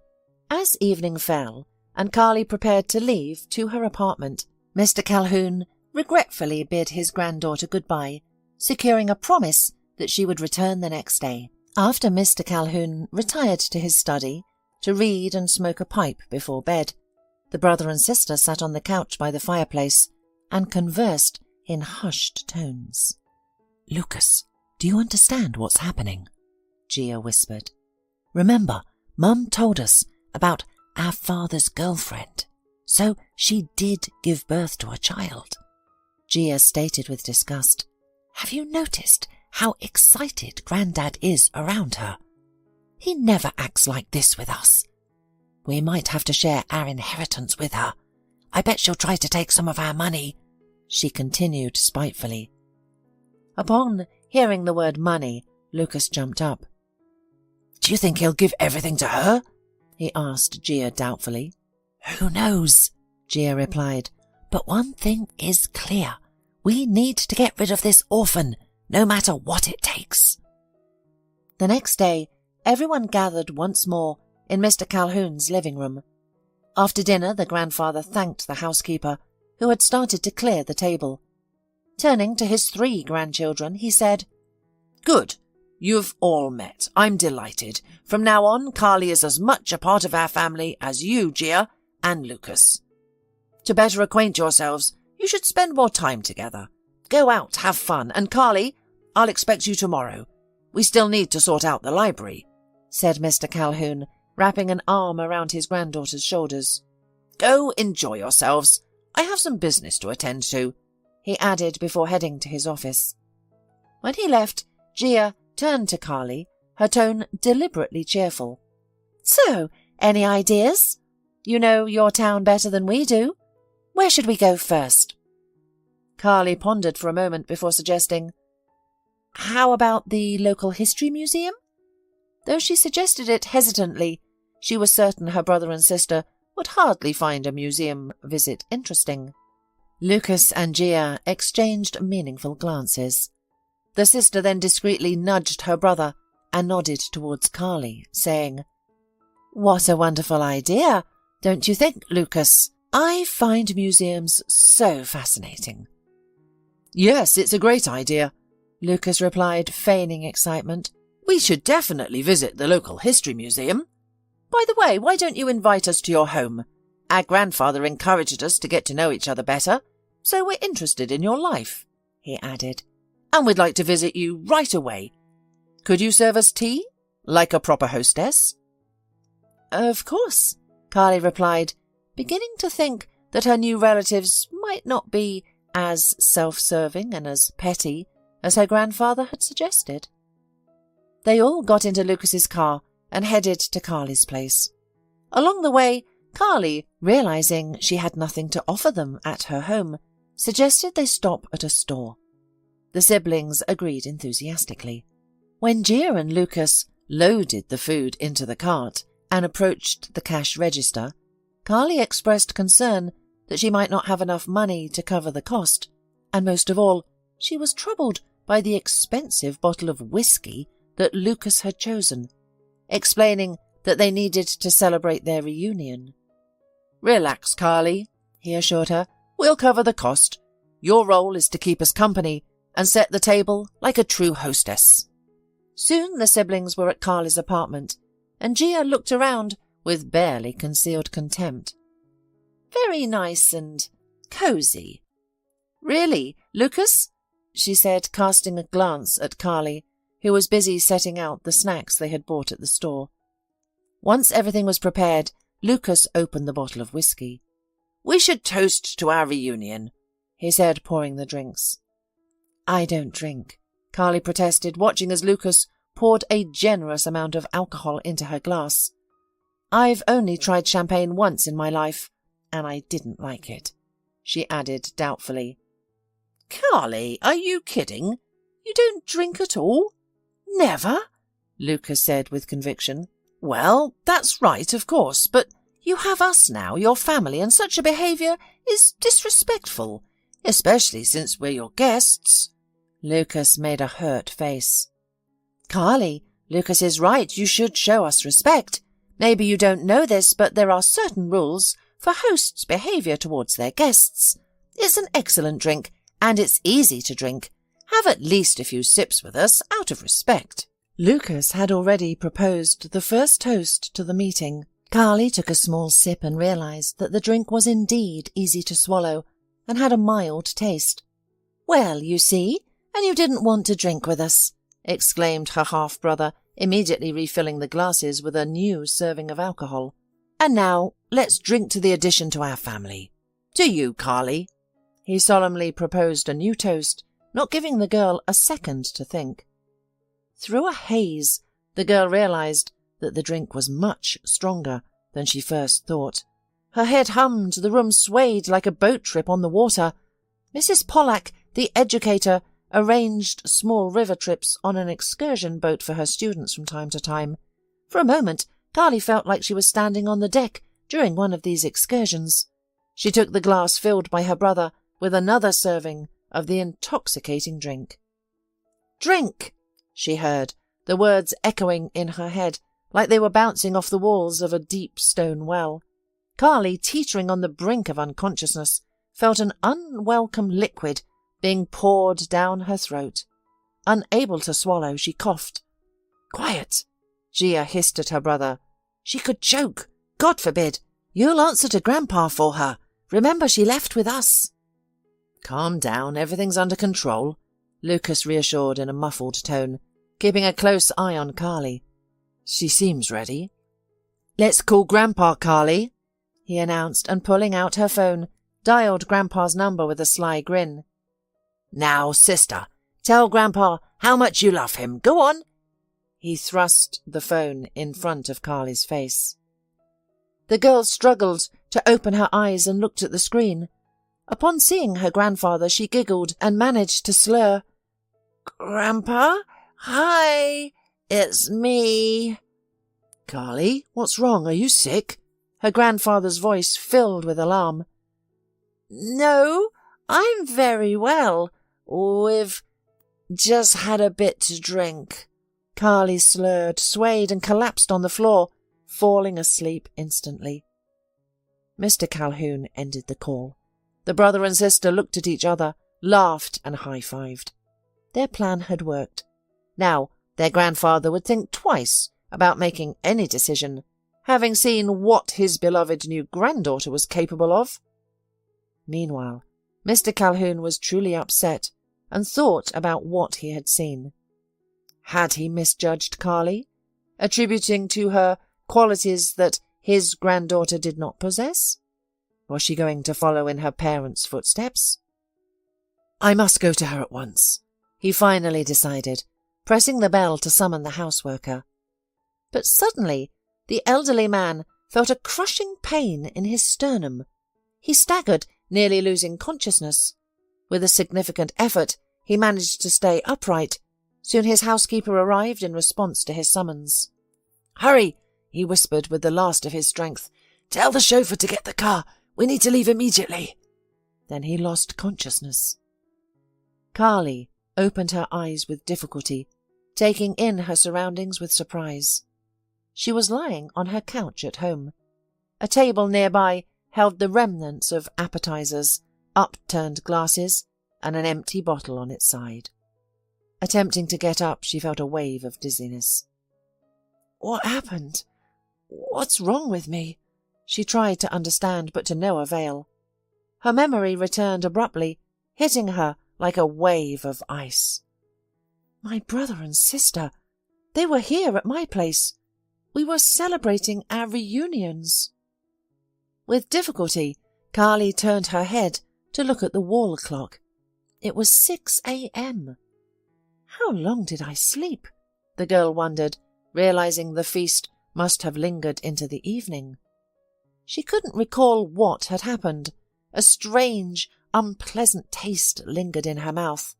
Speaker 1: As evening fell, and Carly prepared to leave to her apartment, Mr. Calhoun regretfully bid his granddaughter goodbye, securing a promise that she would return the next day. After Mr. Calhoun retired to his study to read and smoke a pipe before bed, the brother and sister sat on the couch by the fireplace and conversed in hushed tones. "Lucas, do you understand what's happening?" Gia whispered. "Remember, Mum told us about our father's girlfriend, so she did give birth to a child." Gia stated with disgust. "Have you noticed how excited Grandad is around her? He never acts like this with us. We might have to share our inheritance with her. I bet she'll try to take some of our money," she continued spitefully. Upon hearing the word money, Lucas jumped up. "Do you think he'll give everything to her?" he asked Gia doubtfully. "Who knows?" Gia replied. "But one thing is clear. We need to get rid of this orphan, no matter what it takes." The next day, everyone gathered once more in Mr. Calhoun's living room. After dinner, the grandfather thanked the housekeeper, who had started to clear the table. Turning to his 3 grandchildren, he said, "Good. You've all met. I'm delighted. From now on, Carly is as much a part of our family as you, Gia, and Lucas. To better acquaint yourselves, you should spend more time together. Go out, have fun, and Carly, I'll expect you tomorrow. We still need to sort out the library," said Mr. Calhoun, wrapping an arm around his granddaughter's shoulders. "Go enjoy yourselves. I have some business to attend to," he added before heading to his office. When he left, Gia turned to Carly, her tone deliberately cheerful. "So, any ideas? You know your town better than we do. Where should we go first?" Carly pondered for a moment before suggesting, "How about the local history museum?" Though she suggested it hesitantly, she was certain her brother and sister would hardly find a museum visit interesting. Lucas and Gia exchanged meaningful glances. The sister then discreetly nudged her brother and nodded towards Carly, saying, "What a wonderful idea, don't you think, Lucas? I find museums so fascinating." "Yes, it's a great idea," Lucas replied, feigning excitement. "We should definitely visit the local history museum. By the way, why don't you invite us to your home? Our grandfather encouraged us to get to know each other better, so we're interested in your life," he added. "And we'd like to visit you right away. Could you serve us tea, like a proper hostess?" "Of course," Carly replied, beginning to think that her new relatives might not be as self-serving and as petty as her grandfather had suggested. They all got into Lucas's car and headed to Carly's place. Along the way, Carly, realizing she had nothing to offer them at her home, suggested they stop at a store. The siblings agreed enthusiastically. When Gia and Lucas loaded the food into the cart and approached the cash register, Carly expressed concern that she might not have enough money to cover the cost, and most of all, she was troubled by the expensive bottle of whiskey that Lucas had chosen, explaining that they needed to celebrate their reunion. "Relax, Carly," he assured her. "We'll cover the cost. Your role is to keep us company and set the table like a true hostess." Soon the siblings were at Carly's apartment, and Gia looked around with barely concealed contempt. "Very nice and cosy." "Really, Lucas?" she said, casting a glance at Carly, who was busy setting out the snacks they had bought at the store. Once everything was prepared, Lucas opened the bottle of whiskey. "We should toast to our reunion," he said, pouring the drinks. "I don't drink," Carly protested, watching as Lucas poured a generous amount of alcohol into her glass. "I've only tried champagne once in my life, and I didn't like it," she added doubtfully. "Carly, are you kidding? You don't drink at all?" "Never," Lucas said with conviction. "Well, that's right, of course, but you have us now, your family, and such a behaviour is disrespectful, especially since we're your guests." Lucas made a hurt face. "Carly, Lucas is right. You should show us respect. Maybe you don't know this, but there are certain rules for hosts' behaviour towards their guests. It's an excellent drink, and it's easy to drink. Have at least a few sips with us, out of respect." Lucas had already proposed the first toast to the meeting. Carly took a small sip and realized that the drink was indeed easy to swallow and had a mild taste. "Well, you see, and you didn't want to drink with us," exclaimed her half-brother, immediately refilling the glasses with a new serving of alcohol. "And now, let's drink to the addition to our family. To you, Carly." He solemnly proposed a new toast, not giving the girl a second to think. Through a haze, the girl realized that the drink was much stronger than she first thought. Her head hummed, the room swayed like a boat trip on the water. Mrs. Pollak, the educator, arranged small river trips on an excursion boat for her students from time to time. For a moment, Carly felt like she was standing on the deck during one of these excursions. She took the glass filled by her brother with another serving of the intoxicating drink. "Drink!" she heard, the words echoing in her head like they were bouncing off the walls of a deep stone well. Carly, teetering on the brink of unconsciousness, felt an unwelcome liquid being poured down her throat. Unable to swallow, she coughed. "Quiet!" Gia hissed at her brother. "She could choke. God forbid. You'll answer to Grandpa for her. Remember, she left with us." "Calm down. Everything's under control," Lucas reassured in a muffled tone, keeping a close eye on Carly. "She seems ready." "Let's call Grandpa, Carly," he announced, and pulling out her phone, dialed Grandpa's number with a sly grin. "Now, sister, tell Grandpa how much you love him. Go on." He thrust the phone in front of Carly's face. The girl struggled to open her eyes and looked at the screen. Upon seeing her grandfather, she giggled and managed to slur, "Grandpa? Hi, it's me." "Carly, what's wrong? Are you sick?" Her grandfather's voice filled with alarm. "No, I'm very well. We've just had a bit to drink." Carly slurred, swayed, and collapsed on the floor, falling asleep instantly. Mr. Calhoun ended the call. The brother and sister looked at each other, laughed, and high-fived. Their plan had worked. Now their grandfather would think twice about making any decision, having seen what his beloved new granddaughter was capable of. Meanwhile, Mr. Calhoun was truly upset and thought about what he had seen. Had he misjudged Carly, attributing to her qualities that his granddaughter did not possess? Was she going to follow in her parents' footsteps? "I must go to her at once," he finally decided, pressing the bell to summon the houseworker. But suddenly the elderly man felt a crushing pain in his sternum. He staggered, nearly losing consciousness. With a significant effort, he managed to stay upright. Soon his housekeeper arrived in response to his summons. "Hurry!" he whispered with the last of his strength.
Speaker 2: Tell the chauffeur to get the car. We need to leave immediately."
Speaker 1: Then he lost consciousness. Carly opened her eyes with difficulty, taking in her surroundings with surprise. She was lying on her couch at home. A table nearby held the remnants of appetizers, upturned glasses, and an empty bottle on its side. Attempting to get up, she felt a wave of dizziness. "What happened? What's wrong with me?" She tried to understand, but to no avail. Her memory returned abruptly, hitting her like a wave of ice. My brother and sister, they were here at my place. We were celebrating our reunions. With difficulty, Carly turned her head to look at the wall clock. It was 6 a.m. How long did I sleep? The girl wondered, realizing the feast must have lingered into the evening. She couldn't recall what had happened. A strange, unpleasant taste lingered in her mouth.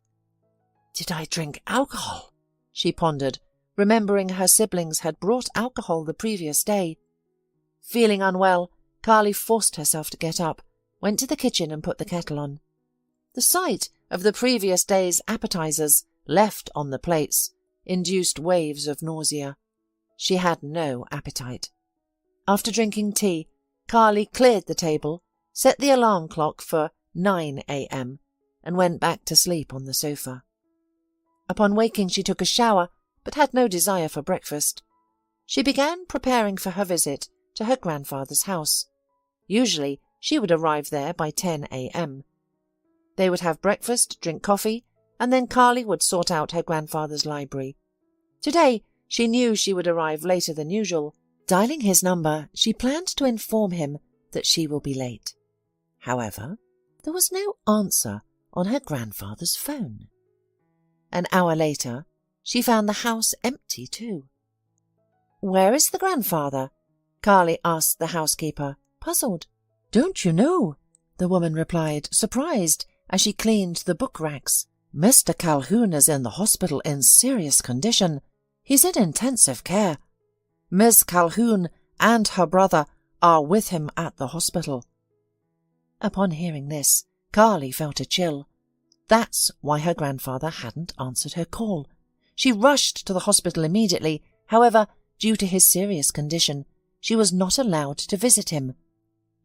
Speaker 1: Did I drink alcohol? She pondered, remembering her siblings had brought alcohol the previous day. Feeling unwell, Carly forced herself to get up, went to the kitchen and put the kettle on. The sight of the previous day's appetizers left on the plates induced waves of nausea. She had no appetite. After drinking tea, Carly cleared the table, set the alarm clock for 9 a.m. and went back to sleep on the sofa. Upon waking, she took a shower, but had no desire for breakfast. She began preparing for her visit to her grandfather's house. Usually, she would arrive there by 10 a.m. They would have breakfast, drink coffee, and then Carly would sort out her grandfather's library. Today, she knew she would arrive later than usual. Dialing his number, she planned to inform him that she will be late. However, there was no answer on her grandfather's phone. An hour later, she found the house empty too. "Where is the grandfather?" Carly asked the housekeeper, puzzled. "Don't you know?" the woman replied, surprised, as she cleaned the book racks. "Mr. Calhoun is in the hospital in serious condition. He's in intensive care. Miss Calhoun and her brother are with him at the hospital." Upon hearing this, Carly felt a chill. That's why her grandfather hadn't answered her call. She rushed to the hospital immediately. However, due to his serious condition, she was not allowed to visit him.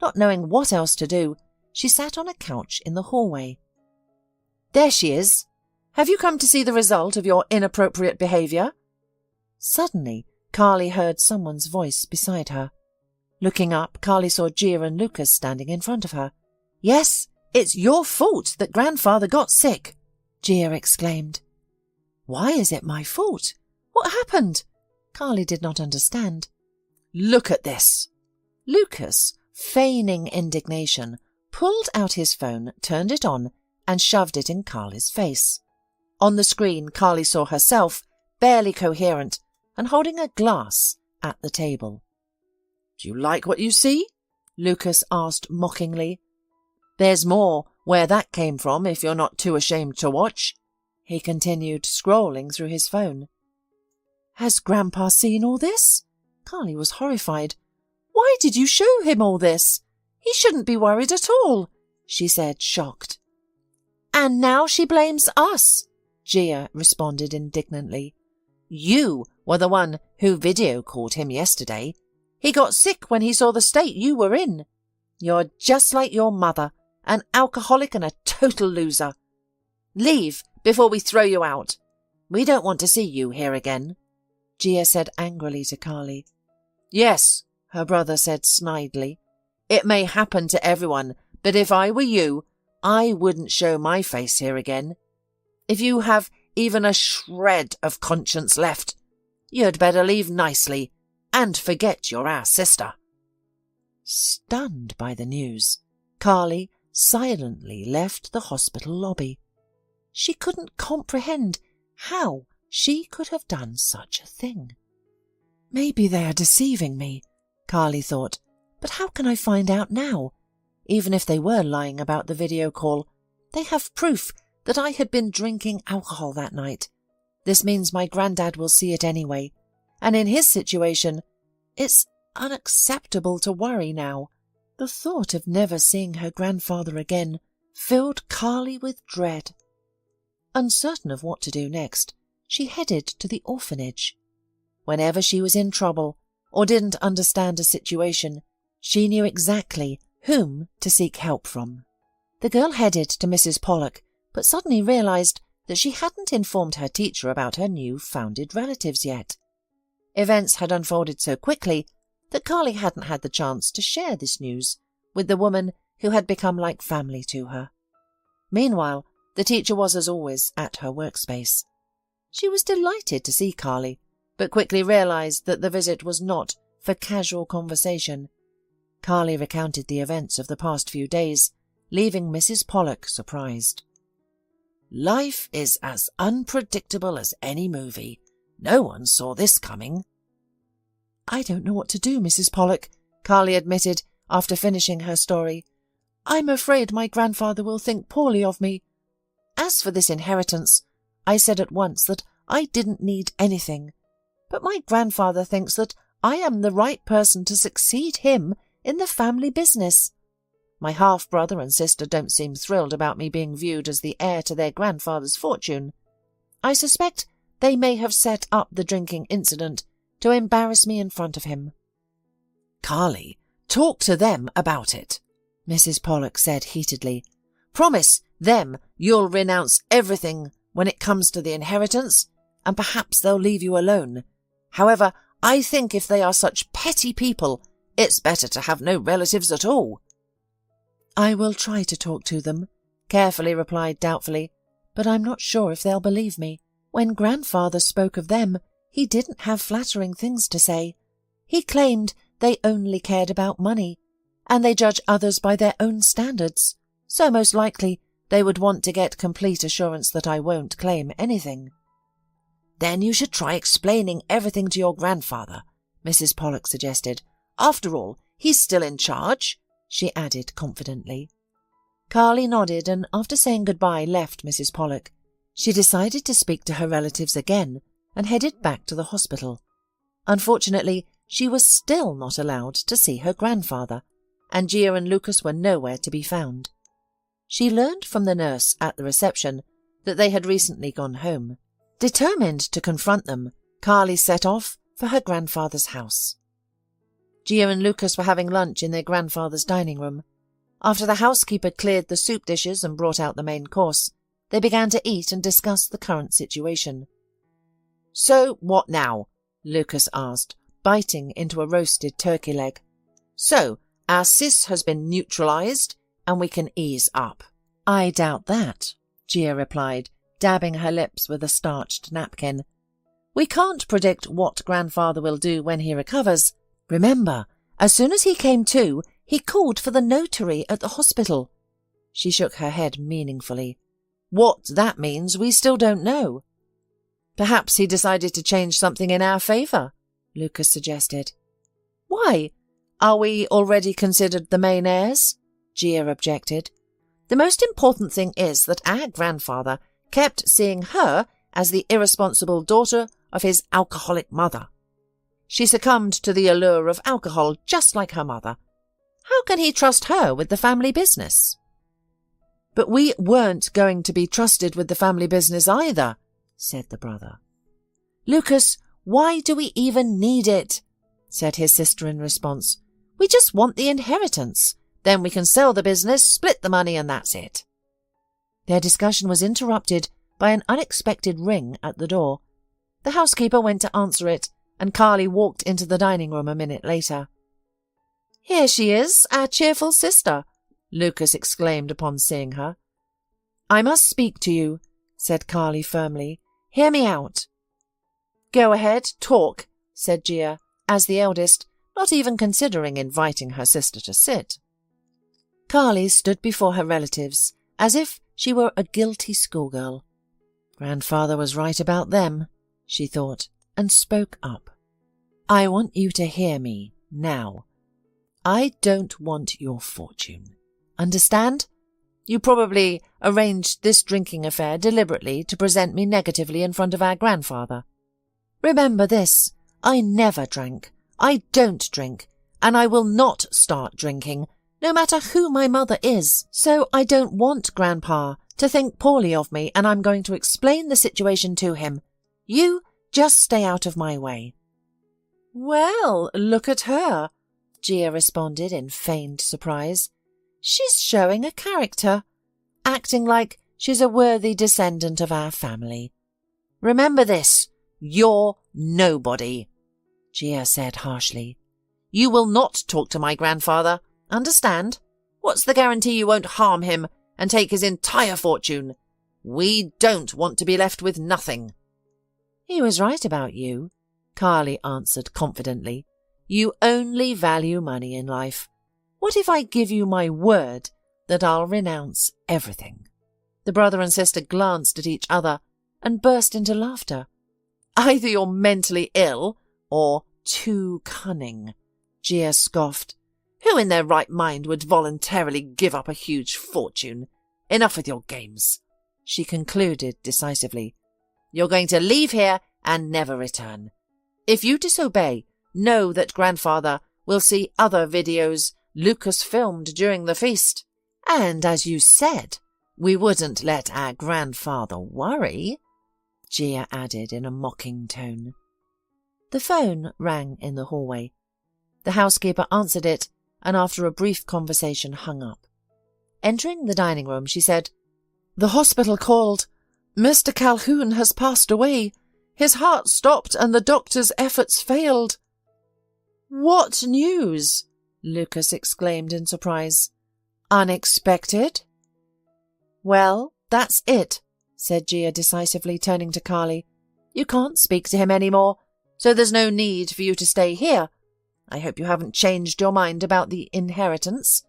Speaker 1: Not knowing what else to do, she sat on a couch in the hallway. "There she is. Have you come to see the result of your inappropriate behaviour?" Suddenly, Carly heard someone's voice beside her. Looking up, Carly saw Gia and Lucas standing in front of her. "Yes, it's your fault that grandfather got sick," Gia exclaimed. "Why is it my fault? What happened?" Carly did not understand. "Look at this." Lucas, feigning indignation, pulled out his phone, turned it on, and shoved it in Carly's face. On the screen, Carly saw herself, barely coherent, and holding a glass at the table. "Do you like what you see?" Lucas asked mockingly. "There's more where that came from if you're not too ashamed to watch," he continued, scrolling through his phone. "Has Grandpa seen all this?" Carly was horrified. "Why did you show him all this? He shouldn't be worried at all," she said, shocked. "And now she blames us," Gia responded indignantly. "You were the one who video called him yesterday. He got sick when he saw the state you were in. You're just like your mother, an alcoholic and a total loser. Leave before we throw you out. We don't want to see you here again," Gia said angrily to Carly. "Yes," her brother said snidely. "It may happen to everyone, but if I were you, I wouldn't show my face here again. If you have even a shred of conscience left, you'd better leave nicely and forget you're our sister." Stunned by the news, Carly silently left the hospital lobby. She couldn't comprehend how she could have done such a thing. "Maybe they are deceiving me," Carly thought, "but how can I find out now? Even if they were lying about the video call, they have proof that I had been drinking alcohol that night. This means my granddad will see it anyway, and in his situation, it's unacceptable to worry now. The thought of never seeing her grandfather again filled Carly with dread. Uncertain of what to do next, she headed to the orphanage. Whenever she was in trouble or didn't understand a situation, she knew exactly whom to seek help from. The girl headed to Mrs. Pollak, but suddenly realized that she hadn't informed her teacher about her new-founded relatives yet. Events had unfolded so quickly that Carly hadn't had the chance to share this news with the woman who had become like family to her. Meanwhile, the teacher was, as always, at her workspace. She was delighted to see Carly, but quickly realized that the visit was not for casual conversation. Carly recounted the events of the past few days, leaving Mrs. Pollak surprised.
Speaker 2: Life is as unpredictable as any movie. No one saw this coming.
Speaker 1: I don't know what to do, Mrs. Pollak, Carly admitted after finishing her story. I'm afraid my grandfather will think poorly of me. As for this inheritance, I said at once that I didn't need anything. But my grandfather thinks that I am the right person to succeed him in the family business. My half-brother and sister don't seem thrilled about me being viewed as the heir to their grandfather's fortune. I suspect they may have set up the drinking incident to embarrass me in front of him.
Speaker 2: Carly, talk to them about it, Mrs. Pollak said heatedly. Promise them you'll renounce everything when it comes to the inheritance, and perhaps they'll leave you alone. However, I think if they are such petty people, it's better to have no relatives at all.
Speaker 1: I will try to talk to them, carefully replied doubtfully, but I'm not sure if they'll believe me. When grandfather spoke of them, he didn't have flattering things to say. He claimed they only cared about money, and they judge others by their own standards, so most likely they would want to get complete assurance that I won't claim anything.
Speaker 2: Then you should try explaining everything to your grandfather, Mrs. Pollak suggested. After all, he's still in charge, she added confidently.
Speaker 1: Carly nodded and, after saying goodbye, left Mrs. Pollak. She decided to speak to her relatives again and headed back to the hospital. Unfortunately, she was still not allowed to see her grandfather, and Gia and Lucas were nowhere to be found. She learned from the nurse at the reception that they had recently gone home. Determined to confront them, Carly set off for her grandfather's house. Gia and Lucas were having lunch in their grandfather's dining room. After the housekeeper cleared the soup dishes and brought out the main course, they began to eat and discuss the current situation.
Speaker 2: So, what now? Lucas asked, biting into a roasted turkey leg. So, our sis has been neutralized, and we can ease up.
Speaker 1: I doubt that, Gia replied, dabbing her lips with a starched napkin. We can't predict what grandfather will do when he recovers. Remember, as soon as he came to, he called for the notary at the hospital. She shook her head meaningfully. What that means we still don't know. Perhaps he decided to change something in our favour, Lucas suggested. Why? Are we already considered the main heirs? Gia objected. The most important thing is that our grandfather kept seeing her as the irresponsible daughter of his alcoholic mother. She succumbed to the allure of alcohol just like her mother. How can he trust her with the family business? But we weren't going to be trusted with the family business either, said the brother. Lucas, why do we even need it? Said his sister in response. We just want the inheritance. Then we can sell the business, split the money, and that's it. Their discussion was interrupted by an unexpected ring at the door. The housekeeper went to answer it, and Carly walked into the dining room a minute later. Here she is, our cheerful sister, Lucas exclaimed upon seeing her. I must speak to you, said Carly firmly. Hear me out. Go ahead, talk, said Gia, as the eldest, not even considering inviting her sister to sit. Carly stood before her relatives, as if she were a guilty schoolgirl. Grandfather was right about them, she thought, and spoke up. I want you to hear me, now. I don't want your fortune. Understand? You probably arranged this drinking affair deliberately to present me negatively in front of our grandfather. Remember this, I never drank.
Speaker 2: I don't drink, and I will not start drinking, no matter who my mother is. So I don't want Grandpa to think poorly of me, and I'm going to explain the situation to him. You just stay out of my way." "Well, look at her," Gia responded in feigned surprise. "She's showing a character, acting like she's a worthy descendant of our family." "Remember this, you're nobody," Gia said harshly. "You will not talk to my grandfather, understand? What's the guarantee you won't harm him and take his entire fortune? We don't want to be left with nothing." "He was right about you," Carly answered confidently. "You only value money in life. What if I give you my word that I'll renounce everything?" The brother and sister glanced at each other and burst into laughter. "Either you're mentally ill or too cunning," Gia scoffed. "Who in their right mind would voluntarily give up a huge fortune? Enough with your games," she concluded decisively. "You're going to leave here and never return. If you disobey, know that Grandfather will see other videos Lucas filmed during the feast. And as you said, we wouldn't let our grandfather worry," Gia added in a mocking tone. The phone rang in the hallway. The housekeeper answered it, and after a brief conversation hung up. Entering the dining room, she said, "The hospital called. Mr. Calhoun has passed away. His heart stopped and the doctor's efforts failed." "What news?" Lucas exclaimed in surprise. "Unexpected?" "Well, that's it," said Gia decisively, turning to Carly. "You can't speak to him any more, so there's no need for you to stay here. I hope you haven't changed your mind about the inheritance.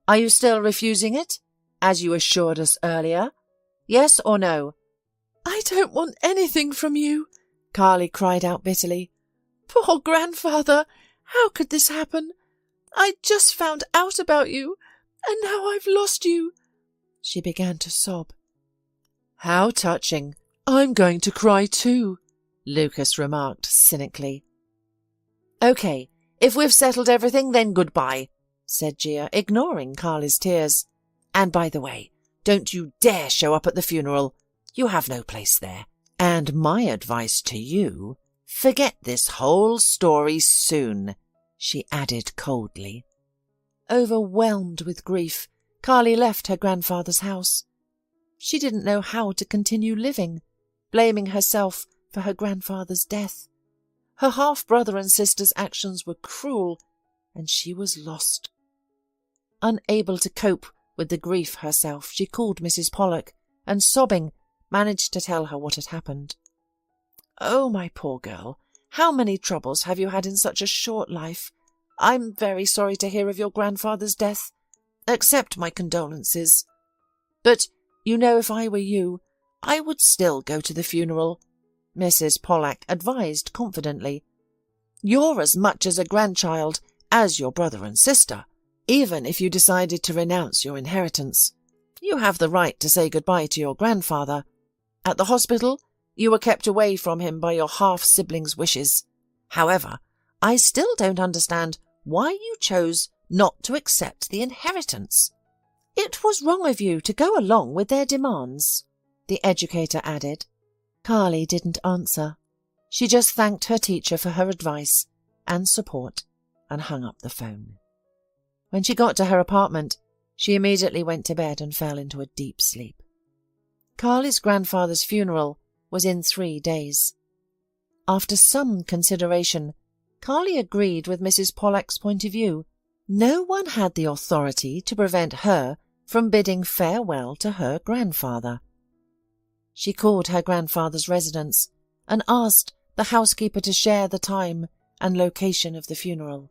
Speaker 2: Are you still refusing it, as you assured us earlier? Yes or no?" "I don't want anything from you," Carly cried out bitterly. "Poor grandfather, how could this happen? I just found out about you, and now I've lost you." She began to sob. "How touching. I'm going to cry too," Lucas remarked cynically. "Okay, if we've settled everything, then goodbye," said Gia, ignoring Carly's tears. "And by the way, don't you dare show up at the funeral. You have no place there. And my advice to you, forget this whole story soon," she added coldly. Overwhelmed with grief, Carly left her grandfather's house. She didn't know how to continue living, blaming herself for her grandfather's death. Her half-brother and sister's actions were cruel, and she was lost. Unable to cope with the grief herself, she called Mrs. Pollak and, sobbing, managed to tell her what had happened. "Oh, my poor girl, how many troubles have you had in such a short life? I'm very sorry to hear of your grandfather's death. Accept my condolences. But, you know, if I were you, I would still go to the funeral," Mrs. Pollak advised confidently. "You're as much as a grandchild as your brother and sister, even if you decided to renounce your inheritance. You have the right to say goodbye to your grandfather. At the hospital, you were kept away from him by your half-sibling's wishes. However, I still don't understand why you chose not to accept the inheritance. It was wrong of you to go along with their demands," the educator added. Carly didn't answer. She just thanked her teacher for her advice and support and hung up the phone. When she got to her apartment, she immediately went to bed and fell into a deep sleep. Carly's grandfather's funeral was in 3 days. After some consideration, Carly agreed with Mrs. Pollak's point of view. No one had the authority to prevent her from bidding farewell to her grandfather. She called her grandfather's residence and asked the housekeeper to share the time and location of the funeral.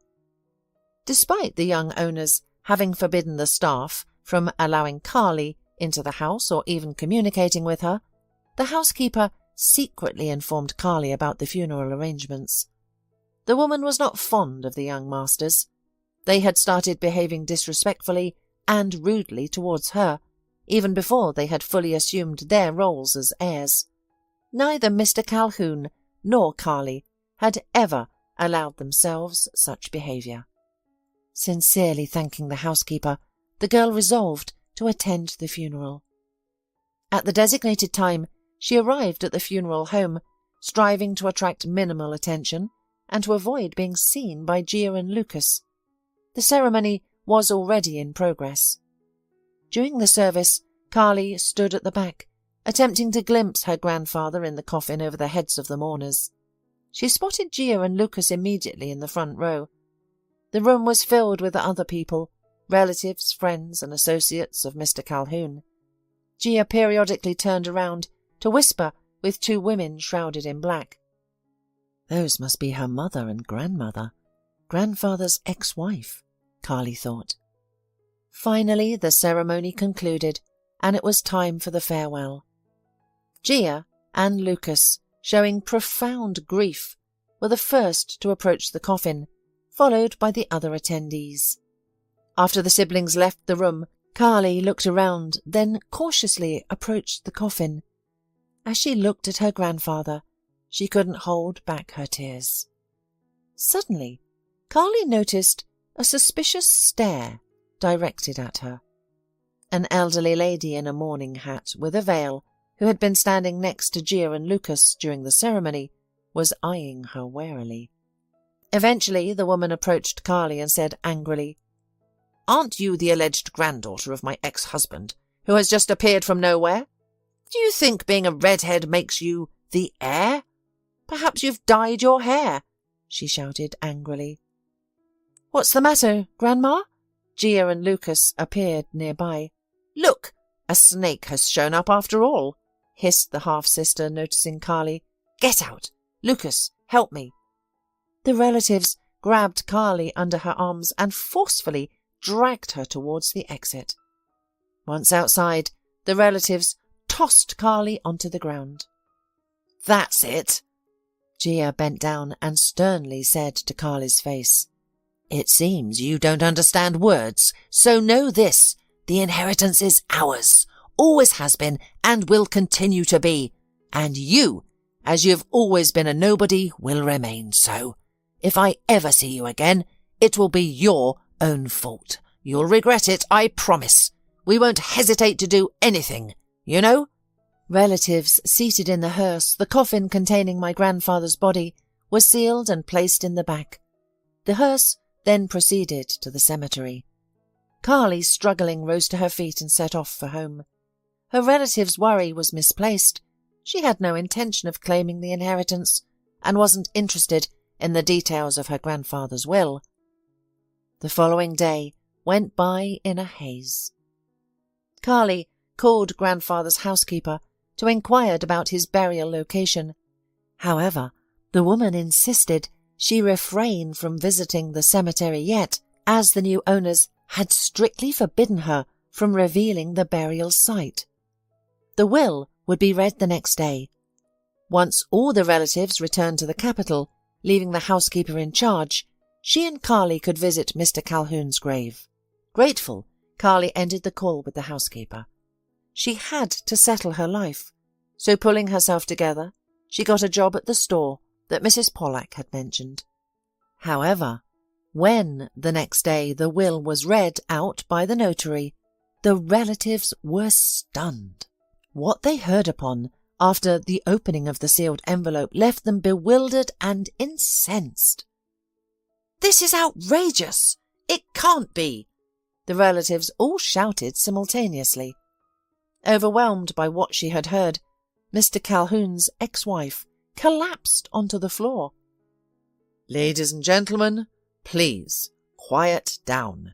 Speaker 2: Despite the young owners having forbidden the staff from allowing Carly into the house or even communicating with her, the housekeeper secretly informed Carly about the funeral arrangements. The woman was not fond of the young masters. They had started behaving disrespectfully and rudely towards her, even before they had fully assumed their roles as heirs. Neither Mr. Calhoun nor Carly had ever allowed themselves such behaviour. Sincerely thanking the housekeeper, the girl resolved to attend the funeral. At the designated time, she arrived at the funeral home, striving to attract minimal attention and to avoid being seen by Gia and Lucas. The ceremony was already in progress. During the service, Carly stood at the back, attempting to glimpse her grandfather in the coffin over the heads of the mourners. She spotted Gia and Lucas immediately in the front row. The room was filled with other people, relatives, friends and associates of Mr. Calhoun. Gia periodically turned around to whisper with two women shrouded in black. Those must be her mother and grandmother, grandfather's ex-wife, Carly thought. Finally, the ceremony concluded, and it was time for the farewell. Gia and Lucas, showing profound grief, were the first to approach the coffin, followed by the other attendees. After the siblings left the room, Carly looked around, then cautiously approached the coffin. As she looked at her grandfather, she couldn't hold back her tears. Suddenly, Carly noticed a suspicious stare directed at her. An elderly lady in a mourning hat with a veil, who had been standing next to Gia and Lucas during the ceremony, was eyeing her warily. Eventually, the woman approached Carly and said angrily, "Aren't you the alleged granddaughter of my ex-husband, who has just appeared from nowhere? Do you think being a redhead makes you the heir? Perhaps you've dyed your hair," she shouted angrily. "What's the matter, Grandma?" Gia and Lucas appeared nearby. "Look, a snake has shown up after all," hissed the half-sister, noticing Carly. "Get out! Lucas, help me!" The relatives grabbed Carly under her arms and forcefully dragged her towards the exit. Once outside, the relatives tossed Carly onto the ground. "That's it!" Gia bent down and sternly said to Carly's face, "It seems you don't understand words, so know this. The inheritance is ours, always has been and will continue to be. And you, as you've always been a nobody, will remain so. If I ever see you again, it will be your own fault. You'll regret it, I promise. We won't hesitate to do anything, you know." Relatives seated in the hearse, the coffin containing my grandfather's body, were sealed and placed in the back. The hearse then proceeded to the cemetery. Carly, struggling, rose to her feet and set off for home. Her relatives' worry was misplaced. She had no intention of claiming the inheritance and wasn't interested in the details of her grandfather's will. The following day went by in a haze. Carly called grandfather's housekeeper to inquire about his burial location. However, the woman insisted she refrain from visiting the cemetery yet, as the new owners had strictly forbidden her from revealing the burial site. The will would be read the next day. Once all the relatives returned to the capital, leaving the housekeeper in charge, she and Carly could visit Mr. Calhoun's grave. Grateful, Carly ended the call with the housekeeper. She had to settle her life, so pulling herself together, she got a job at the store that Mrs. Pollak had mentioned. However, when the next day the will was read out by the notary, the relatives were stunned. What they heard upon after the opening of the sealed envelope left them bewildered and incensed. "This is outrageous! It can't be!" the relatives all shouted simultaneously. Overwhelmed by what she had heard, Mr. Calhoun's ex-wife collapsed onto the floor. "Ladies and gentlemen, please, quiet down,"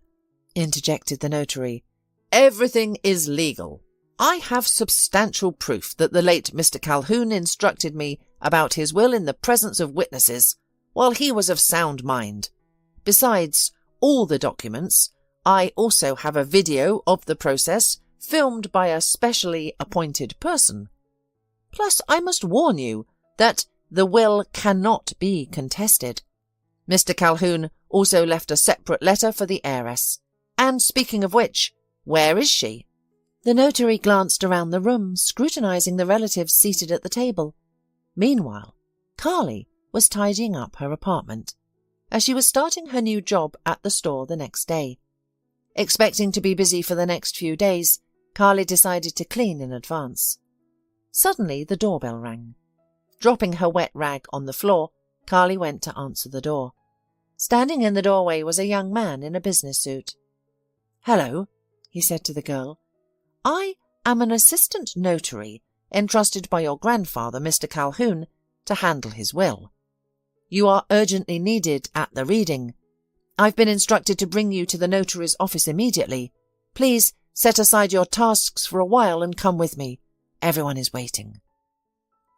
Speaker 2: interjected the notary. "Everything is legal. I have substantial proof that the late Mr. Calhoun instructed me about his will in the presence of witnesses, while he was of sound mind. Besides all the documents, I also have a video of the process filmed by a specially appointed person. Plus, I must warn you that the will cannot be contested. Mr. Calhoun also left a separate letter for the heiress. And speaking of which, where is she?" The notary glanced around the room, scrutinizing the relatives seated at the table. Meanwhile, Carly was tidying up her apartment, as she was starting her new job at the store the next day. Expecting to be busy for the next few days, Carly decided to clean in advance. Suddenly the doorbell rang. Dropping her wet rag on the floor, Carly went to answer the door. Standing in the doorway was a young man in a business suit. "Hello," he said to the girl. "I am an assistant notary entrusted by your grandfather, Mr. Calhoun, to handle his will. You are urgently needed at the reading. I've been instructed to bring you to the notary's office immediately. Please set aside your tasks for a while and come with me. Everyone is waiting."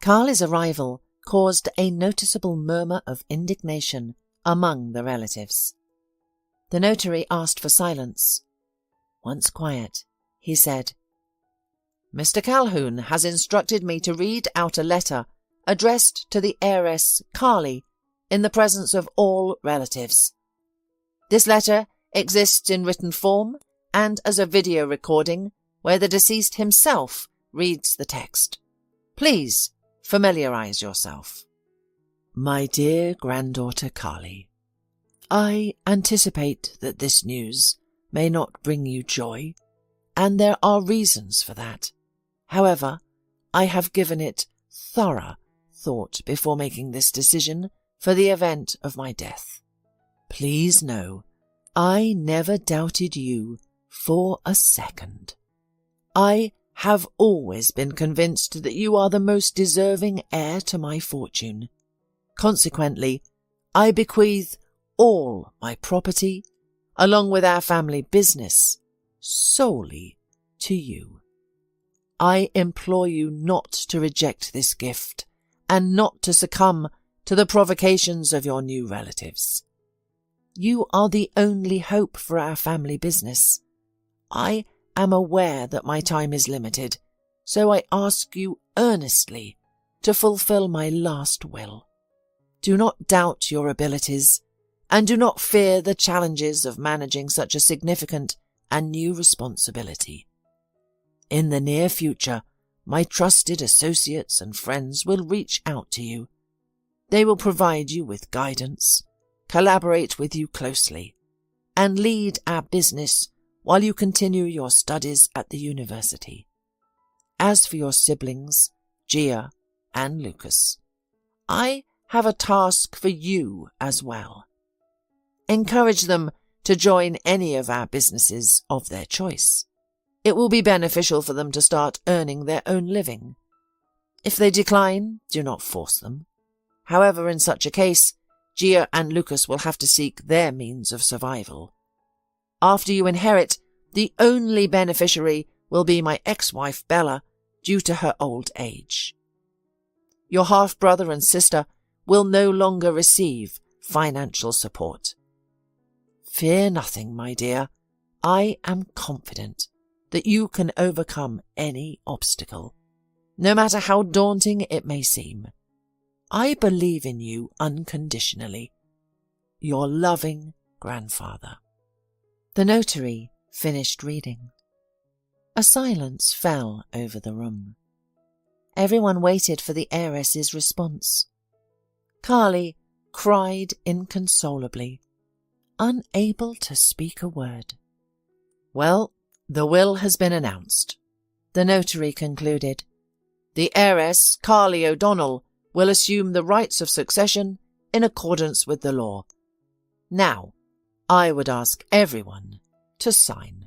Speaker 2: Carly's arrival caused a noticeable murmur of indignation among the relatives. The notary asked for silence. Once quiet, he said, "Mr. Calhoun has instructed me to read out a letter addressed to the heiress Carly in the presence of all relatives. This letter exists in written form and as a video recording where the deceased himself reads the text. Please familiarize yourself. My dear granddaughter Carly, I anticipate that this news may not bring you joy, and there are reasons for that. However, I have given it thorough thought before making this decision for the event of my death. Please know, I never doubted you for a second. I have always been convinced that you are the most deserving heir to my fortune. Consequently, I bequeath all my property, along with our family business, solely to you. I implore you not to reject this gift and not to succumb to the provocations of your new relatives. You are the only hope for our family business. I am aware that my time is limited, so I ask you earnestly to fulfill my last will. Do not doubt your abilities, and do not fear the challenges of managing such a significant and new responsibility. In the near future, my trusted associates and friends will reach out to you. They will provide you with guidance, collaborate with you closely, and lead our business while you continue your studies at the university. As for your siblings, Gia and Lucas, I have a task for you as well. Encourage them to join any of our businesses of their choice. It will be beneficial for them to start earning their own living. If they decline, do not force them. However, in such a case, Gia and Lucas will have to seek their means of survival. After you inherit, the only beneficiary will be my ex-wife Bella, due to her old age. Your half-brother and sister will no longer receive financial support. Fear nothing, my dear. I am confident that you can overcome any obstacle, no matter how daunting it may seem. I believe in you unconditionally. Your loving grandfather." The notary finished reading. A silence fell over the room. Everyone waited for the heiress's response. Carly cried inconsolably, unable to speak a word. "Well, the will has been announced," the notary concluded. "The heiress, Carly O'Donnell, will assume the rights of succession in accordance with the law. Now, I would ask everyone to sign."